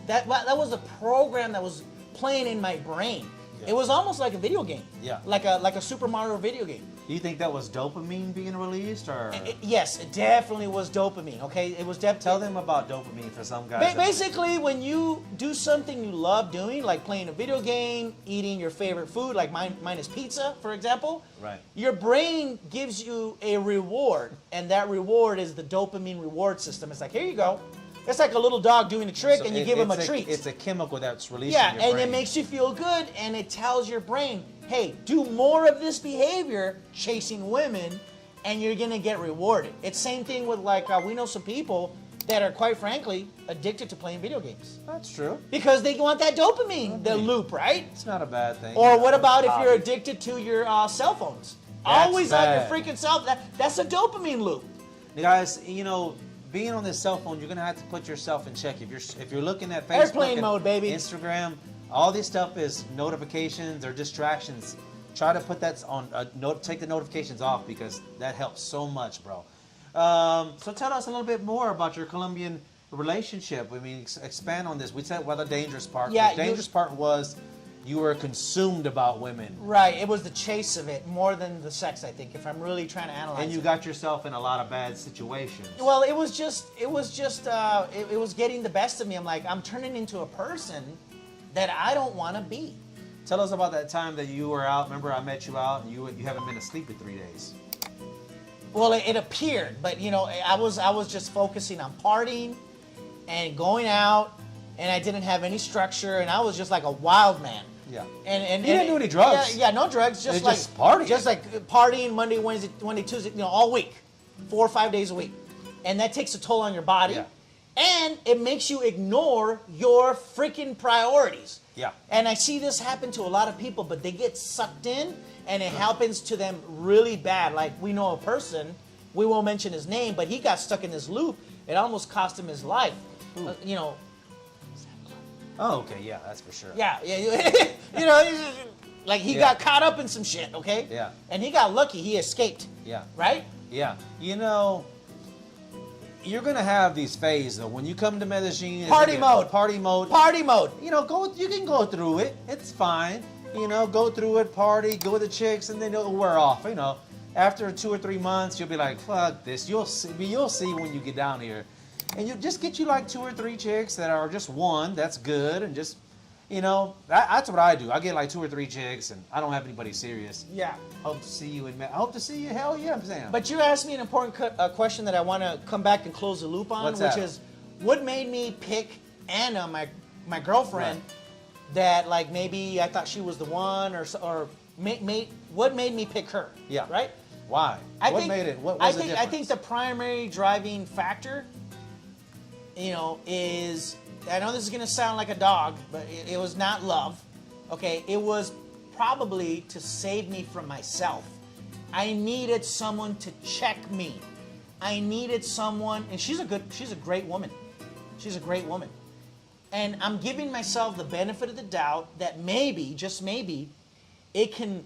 that was a program that was playing in my brain. It was almost like a video game. Like a Super Mario video game. Do you think that was dopamine being released, or? Yes, it definitely was dopamine. Okay, it was definitely. Tell them about dopamine for some guys. Basically, when you do something you love doing, like playing a video game, eating your favorite food, like mine is pizza, for example. Right. Your brain gives you a reward, and that reward is the dopamine reward system. It's like, here you go. It's like a little dog doing a trick, and you give him a treat. It's a chemical that's released in your brain. Yeah, and it makes you feel good, and it tells your brain, hey, do more of this behavior, chasing women, and you're going to get rewarded. It's same thing with, like, we know some people that are, quite frankly, addicted to playing video games. That's true. Because they want that dopamine, the loop, right? It's not a bad thing. Or what about if you're addicted to your cell phones? Always on your freaking cell phone. That's a dopamine loop. Guys, you know, being on this cell phone, you're gonna have to put yourself in check. If you're looking at Facebook, airplane mode, baby, Instagram, all this stuff is notifications or distractions. Try to put that on. Take the notifications off, because that helps so much, bro. So tell us a little bit more about your Colombian relationship. I mean, expand on this. We said the dangerous part. Yeah, the dangerous part was you were consumed about women. Right. It was the chase of it more than the sex, I think, if I'm really trying to analyze it. And you got yourself in a lot of bad situations. Well, it was getting the best of me. I'm like, I'm turning into a person that I don't want to be. Tell us about that time that you were out. Remember, I met you out, and you haven't been asleep in 3 days. Well, it appeared, but you know, I was just focusing on partying and going out, and I didn't have any structure, and I was just like a wild man. Yeah. And you didn't do any drugs. Yeah, no drugs. Just partying. Just like partying Monday, Wednesday, Tuesday, all week, 4 or 5 days a week, and that takes a toll on your body. Yeah. And it makes you ignore your freaking priorities. Yeah. And I see this happen to a lot of people, but they get sucked in, and it happens to them really bad. Like, we know a person, we won't mention his name, but he got stuck in this loop. It almost cost him his life. You know. Oh, okay, yeah, that's for sure. Yeah. You know, like he got caught up in some shit, okay? Yeah. And he got lucky. He escaped. Yeah. Right? Yeah. You know, you're gonna have these phases though. When you come to Medellin, Party mode. Party mode. Party mode. You know, you can go through it. It's fine. You know, go through it, party, go with the chicks, and then it'll wear off. You know, after 2 or 3 months, you'll be like, fuck this. You'll see when you get down here. And you just get you like 2 or 3 chicks that are just one. That's good. And just, you know, that's what I do. I get like 2 or 3 chicks, and I don't have anybody serious. Yeah. Hope to see you I hope to see you. Hell yeah, I'm saying. But you asked me an important question that I want to come back and close the loop on, What's which that? is what made me pick Anna, my girlfriend, that like maybe I thought she was the one, or what made me pick her? Yeah. Right. Why? What made it? What was the difference? I think the primary driving factor, you know, is, I know this is going to sound like a dog, but it was not love, okay? It was probably to save me from myself. I needed someone to check me. I needed someone, and she's a great woman. She's a great woman. And I'm giving myself the benefit of the doubt that maybe, just maybe, it can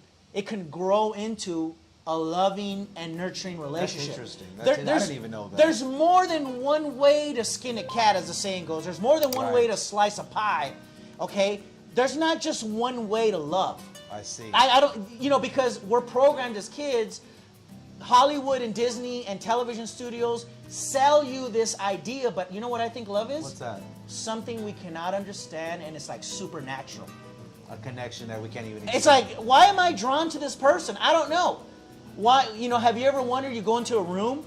grow into a loving and nurturing relationship. That's interesting. I didn't even know that. There's more than one way to skin a cat, as the saying goes. There's more than one way to slice a pie, okay? There's not just one way to love. I see. I don't, you know, because we're programmed as kids, Hollywood and Disney and television studios sell you this idea, but you know what I think love is? What's that? Something we cannot understand, and it's like supernatural. A connection that we can't even It's like, why am I drawn to this person? I don't know. Why, you know, have you ever wondered, you go into a room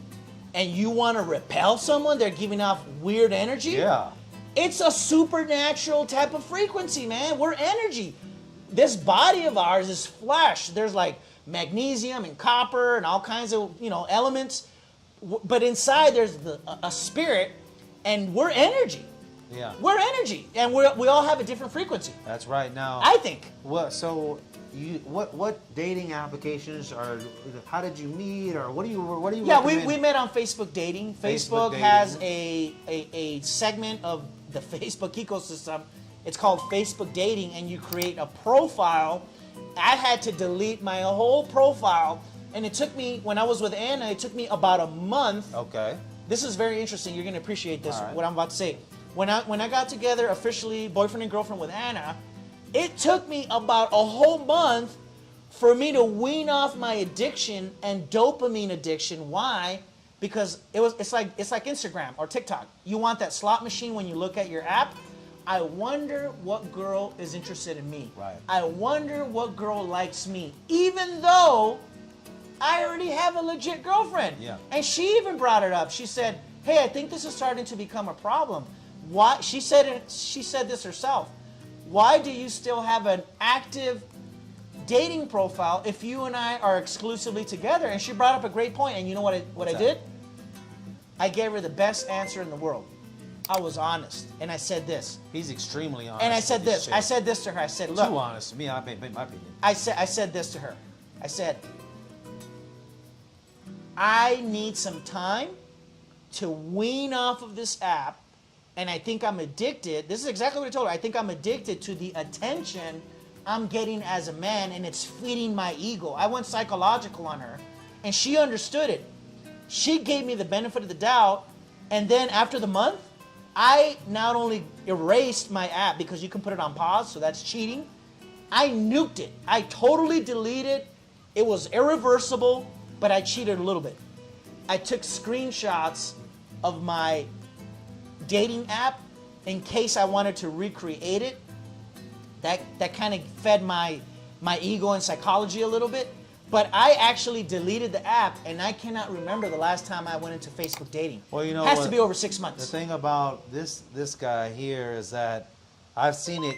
and you want to repel someone, they're giving off weird energy? Yeah. It's a supernatural type of frequency, man. We're energy. This body of ours is flesh. There's like magnesium and copper and all kinds of, you know, elements. but inside there's a spirit, and we're energy. Yeah. We're energy, and we all have a different frequency. That's right. Now, I think. What dating applications are? How did you meet, or what do you? Yeah, recommend? we met on Facebook dating. Facebook dating. has a segment of the Facebook ecosystem. It's called Facebook dating, and you create a profile. I had to delete my whole profile, and it took me, when I was with Anna, it took me about a month. Okay. This is very interesting. You're going to appreciate this, All right. what I'm about to say. When I got together officially, boyfriend and girlfriend with Anna, it took me about a whole month for me to wean off my addiction and dopamine addiction. Why? Because it's like Instagram or TikTok. You want that slot machine when you look at your app. I wonder what girl is interested in me. Right. I wonder what girl likes me, even though I already have a legit girlfriend. Yeah. And she even brought it up. She said, "Hey, I think this is starting to become a problem." Why? She said this herself. Why do you still have an active dating profile if you and I are exclusively together? And she brought up a great point. And you know what I did? I gave her the best answer in the world. I was honest, and I said this. He's extremely honest. And I said with this. shit. I said this to her. I said, "Look." Too honest to me. My opinion. I said this to her. I said, "I need some time to wean off of this app, and I think I'm addicted." This is exactly what I told her. I think I'm addicted to the attention I'm getting as a man, and it's feeding my ego. I went psychological on her, and she understood it. She gave me the benefit of the doubt, and then after the month, I not only erased my app because you can put it on pause, so that's cheating. I nuked it. I totally deleted. It was irreversible, but I cheated a little bit. I took screenshots of my dating app in case I wanted to recreate it. That kind of fed my ego and psychology a little bit. But I actually deleted the app, and I cannot remember the last time I went into Facebook dating. Well, you know it has what? to be over 6 months. The thing about this guy here is that I've seen it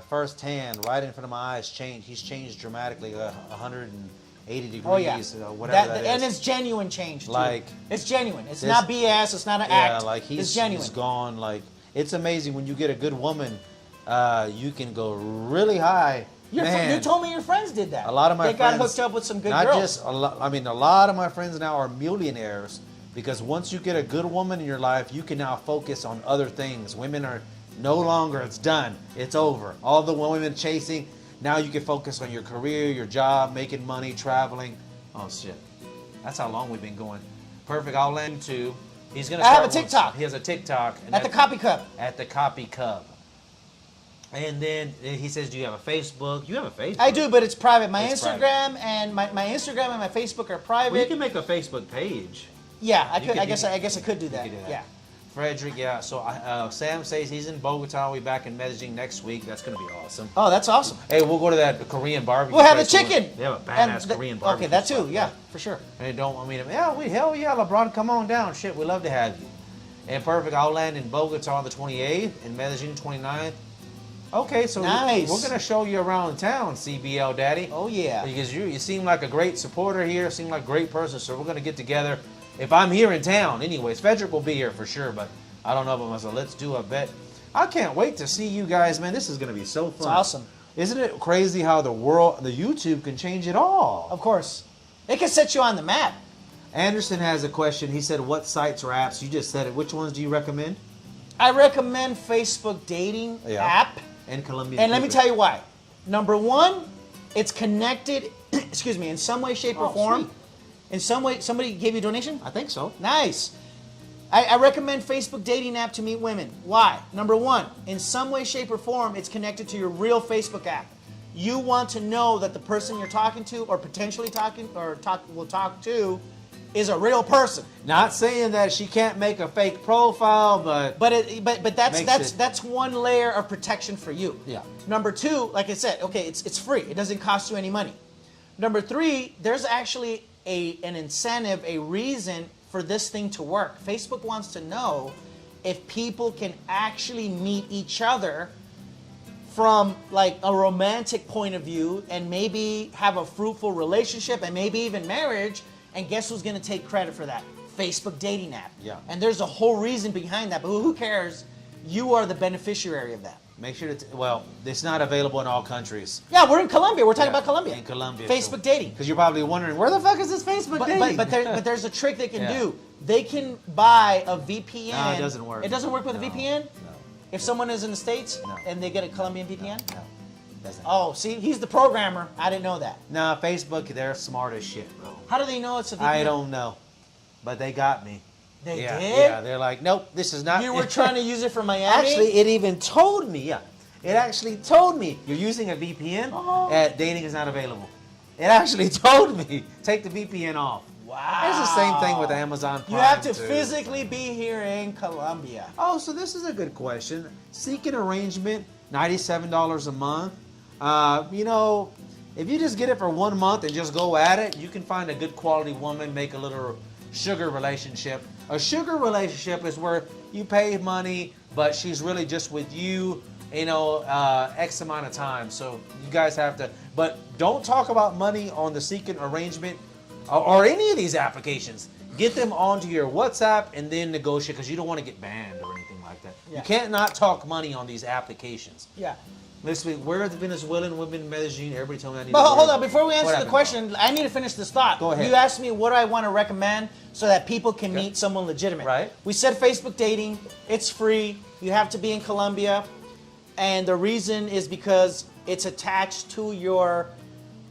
firsthand, right in front of my eyes. He's changed dramatically, 180 degrees. Oh yeah, whatever that is. and it's genuine change. Too. Like, it's genuine. It's not BS. It's not an act. Yeah, like it's genuine. he's gone. Like, it's amazing when you get a good woman. You can go really high. You told me your friends did that. A lot of my they friends got hooked up with some good not girls. Just a lot of my friends now are millionaires because once you get a good woman in your life, you can now focus on other things. Women are no longer. It's done. It's over. All the women chasing. Now you can focus on your career, your job, making money, traveling. Oh shit, that's how long we've been going. Perfect. I'll land too. He's gonna. I have a start TikTok. He has a TikTok At the Copy Cup. At the Copy Cup. And then he says, "Do you have a Facebook?" You have a Facebook. I do, but it's private. My It's Instagram and my Instagram and my Facebook are private. Well, you can make a Facebook page. Yeah, I You could. could- I guess I could do that. You could do that. Yeah. Frederick, yeah. So Sam says he's in Bogota. We'll be back in Medellin next week. That's gonna be awesome. Oh, that's awesome. Hey, we'll go to that Korean barbecue. We'll have the place. chicken. They have a And badass Korean barbecue. Okay, that too. spot. Yeah, for sure. And they don't want me to. Yeah, hell yeah, LeBron, come on down. Shit, we love to have you. And perfect. I'll land in Bogota on the 28th, in Medellin 29th. Okay, so Nice. we're gonna show you around town, CBL Daddy. Oh yeah. Because you seem like a great supporter here, seem like a great person, so we're going to get together. If I'm here in town, anyways, Frederick will be here for sure, but I don't know about myself. Let's do a bet. I can't wait to see you guys, man. This is going to be so fun. It's awesome. Isn't it crazy how the YouTube can change it all? Of course. It can set you on the map. Anderson has a question. He said, what sites or apps? You just said it. Which ones do you recommend? I recommend Facebook dating app. And Colombia. And let me tell you why. Number one, it's connected, excuse me, in some way, shape, or form. Sweet. In some way, somebody gave you a donation? I think so. Nice. I recommend Facebook dating app to meet women. Why? Number one, in some way, shape, or form, it's connected to your real Facebook app. You want to know that the person you're talking to or potentially will talk to is a real person. Not saying that she can't make a fake profile, but that's one layer of protection for you. Yeah. Number two, like I said, okay, it's free. It doesn't cost you any money. Number three, there's actually an incentive, a reason for this thing to work. Facebook wants to know if people can actually meet each other from like a romantic point of view and maybe have a fruitful relationship and maybe even marriage. And guess who's going to take credit for that? Facebook dating app. Yeah. And there's a whole reason behind that, but who cares? You are the beneficiary of that. Make sure well, it's not available in all countries. Yeah, we're in Colombia. We're talking Yeah, about Colombia. in Colombia. Facebook dating. Because you're probably wondering, where the fuck is this Facebook dating? But there's a trick they can Yeah. do. They can buy a VPN. No, it doesn't work. It doesn't work with a No, VPN? No. If someone is in the States No. and they get a Colombian VPN? No. Doesn't. Oh, see, he's the programmer. I didn't know that. Nah, Facebook, they're smart as shit, bro. How do they know it's a VPN? I don't know. But they got me. They yeah, did? Yeah, they're like, nope, this is not. You were trying to use it for Miami? Actually, it even told me, yeah. It actually told me, you're using a VPN, dating is not available. It actually told me, take the VPN off. Wow. It's the same thing with Amazon Prime. You have to too. physically be here in Colombia. Oh, so this is a good question. Seeking arrangement, $97 a month. You know, if you just get it for 1 month and just go at it, you can find a good quality woman, make a little sugar relationship. A sugar relationship is where you pay money, but she's really just with you, you know, X amount of time. So you guys have to, but don't talk about money on the Seeking arrangement or any of these applications. Get them onto your WhatsApp and then negotiate, because you don't want to get banned or anything like that. Yeah. You can't not talk money on these applications. Yeah. Listen, where are the Venezuelan women in Medellin? Everybody told me I need But to hold wear- on, before we What answer the happened? question, I need to finish this thought. Go ahead. You asked me what do I want to recommend so that people can meet someone legitimate. Right. We said Facebook dating, it's free, you have to be in Colombia, and the reason is because it's attached to your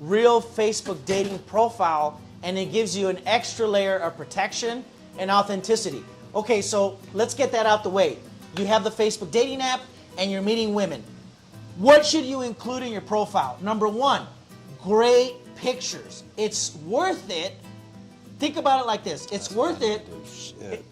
real Facebook dating profile, and it gives you an extra layer of protection and authenticity. Okay, so let's get that out the way. You have the Facebook dating app, and you're meeting women. What should you include in your profile? Number one, great pictures. It's worth it. Think about it like this. It's worth it.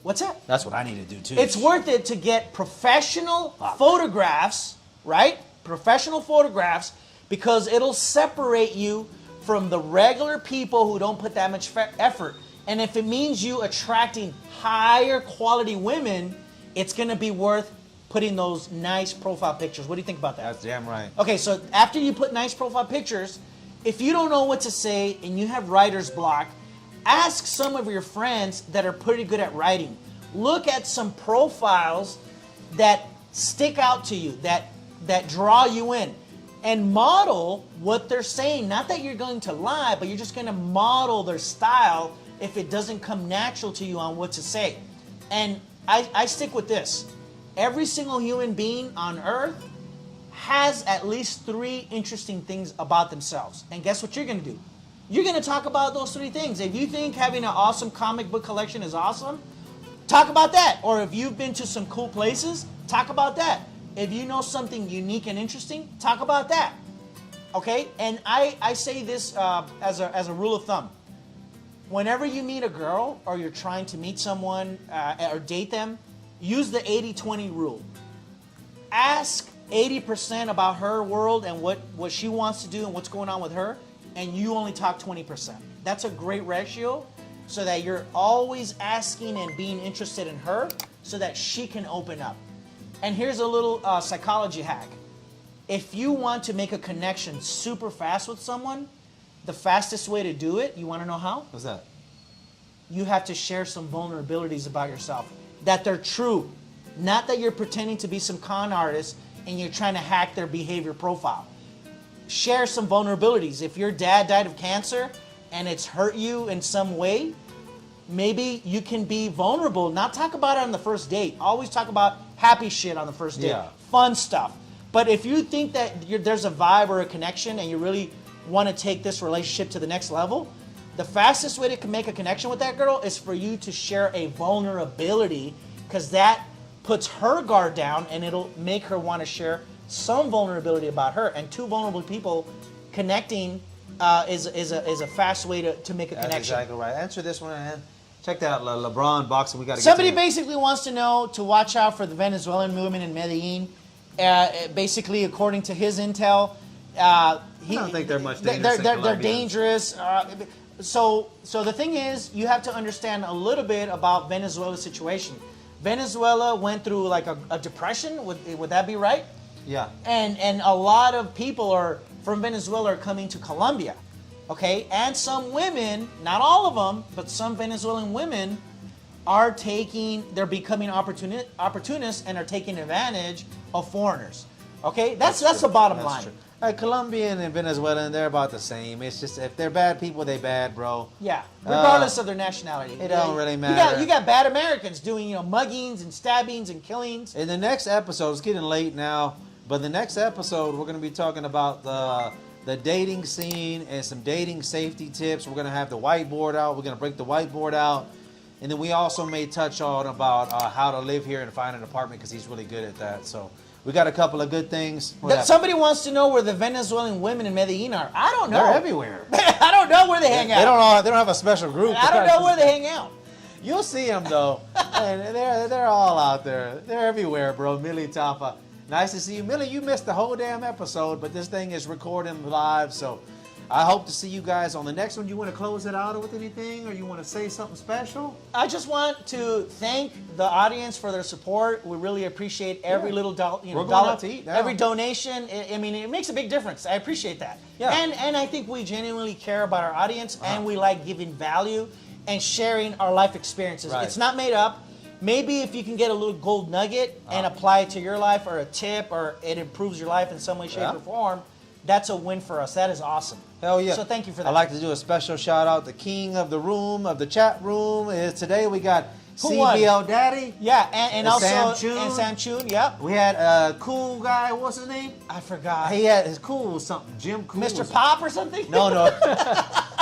What's that? That's what I need to do too. It's worth it to get professional photographs, right? Professional photographs, because it'll separate you from the regular people who don't put that much effort. And if it means you attracting higher quality women, it's going to be worth putting those nice profile pictures. What do you think about that? That's damn right. Okay, so after you put nice profile pictures, if you don't know what to say and you have writer's block, ask some of your friends that are pretty good at writing. Look at some profiles that stick out to you, that draw you in, and model what they're saying. Not that you're going to lie, but you're just going to model their style if it doesn't come natural to you on what to say. And I stick with this. Every single human being on earth has at least 3 interesting things about themselves. And guess what you're going to do? You're going to talk about those 3 things. If you think having an awesome comic book collection is awesome, talk about that. Or if you've been to some cool places, talk about that. If you know something unique and interesting, talk about that. Okay? And I say this as a rule of thumb. Whenever you meet a girl or you're trying to meet someone or date them, use the 80-20 rule. Ask 80% about her world and what she wants to do and what's going on with her, and you only talk 20%. That's a great ratio, so that you're always asking and being interested in her so that she can open up. And here's a little psychology hack. If you want to make a connection super fast with someone, the fastest way to do it, you want to know how? What's that? You have to share some vulnerabilities about yourself. That they're true. Not that you're pretending to be some con artist and you're trying to hack their behavior profile. Share some vulnerabilities. If your dad died of cancer and it's hurt you in some way, maybe you can be vulnerable. Not talk about it on the first date. Always talk about happy shit on the first date. Yeah. Fun stuff. But if you think that there's a vibe or a connection and you really want to take this relationship to the next level, the fastest way to make a connection with that girl is for you to share a vulnerability, because that puts her guard down and it'll make her want to share some vulnerability about her. And 2 vulnerable people connecting is a fast way to make a That's connection. exactly right. Answer this one. And check that out, LeBron boxing. We got to Somebody get to basically wants to know to watch out for the Venezuelan movement in Medellin. Basically, according to his intel, I don't think they're much dangerous. They're dangerous. So the thing is, you have to understand a little bit about Venezuela's situation. Venezuela went through like a depression. Would that be right? Yeah. And a lot of people from Venezuela are coming to Colombia, okay? And some women, not all of them, but some Venezuelan women they're becoming opportunists and are taking advantage of foreigners. Okay, that's the bottom line. Colombian and Venezuelan, they're about the same. It's just if they're bad people, they bad, bro. Yeah, regardless of their nationality. It don't really matter. You got bad Americans doing muggings and stabbings and killings. In the next episode, it's getting late now, but the next episode we're going to be talking about the dating scene and some dating safety tips. We're going to have the whiteboard out. We're going to break the whiteboard out. And then we also may touch on about how to live here and find an apartment because he's really good at that. So we got a couple of good things. Somebody wants to know where the Venezuelan women in Medellin are. I don't know. They're everywhere. I don't know where they hang out. They don't have a special group. I don't know where they hang out. You'll see them though. And they're all out there. They're everywhere, bro. Millie Tapa. Nice to see you. Millie, you missed the whole damn episode, but this thing is recording live, so I hope to see you guys on the next one. You want to close it out with anything, or you want to say something special? I just want to thank the audience for their support. We really appreciate every little dollar. We're going out to eat now. Every donation. I mean, it makes a big difference. I appreciate that. Yeah. And I think we genuinely care about our audience, and we like giving value and sharing our life experiences. Right. It's not made up. Maybe if you can get a little gold nugget and apply it to your life, or a tip, or it improves your life in some way, shape, or form, that's a win for us. That is awesome. Hell yeah. So thank you for that. I'd like to do a special shout out. The king of the room, of the chat room, is today. We got CBL Daddy. Yeah, and also Sam Chun. And Sam Chun, yep. We had a cool guy. What's his name? I forgot. He had his cool something. Jim Cool. Mr. Pop or something? No.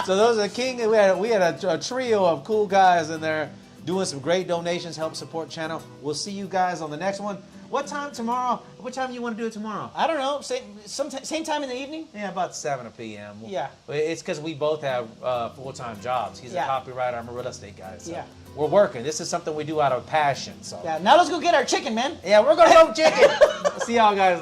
So those are the king. We had a trio of cool guys in there doing some great donations, help support channel. We'll see you guys on the next one. What time tomorrow? What time you want to do it tomorrow? I don't know. Same time in the evening? Yeah, about 7 p.m. Yeah. It's because we both have full-time jobs. He's a copywriter. I'm a real estate guy. So Yeah. we're working. This is something we do out of passion. So Yeah. Now let's go get our chicken, man. yeah, we're going to go chicken. See y'all guys later.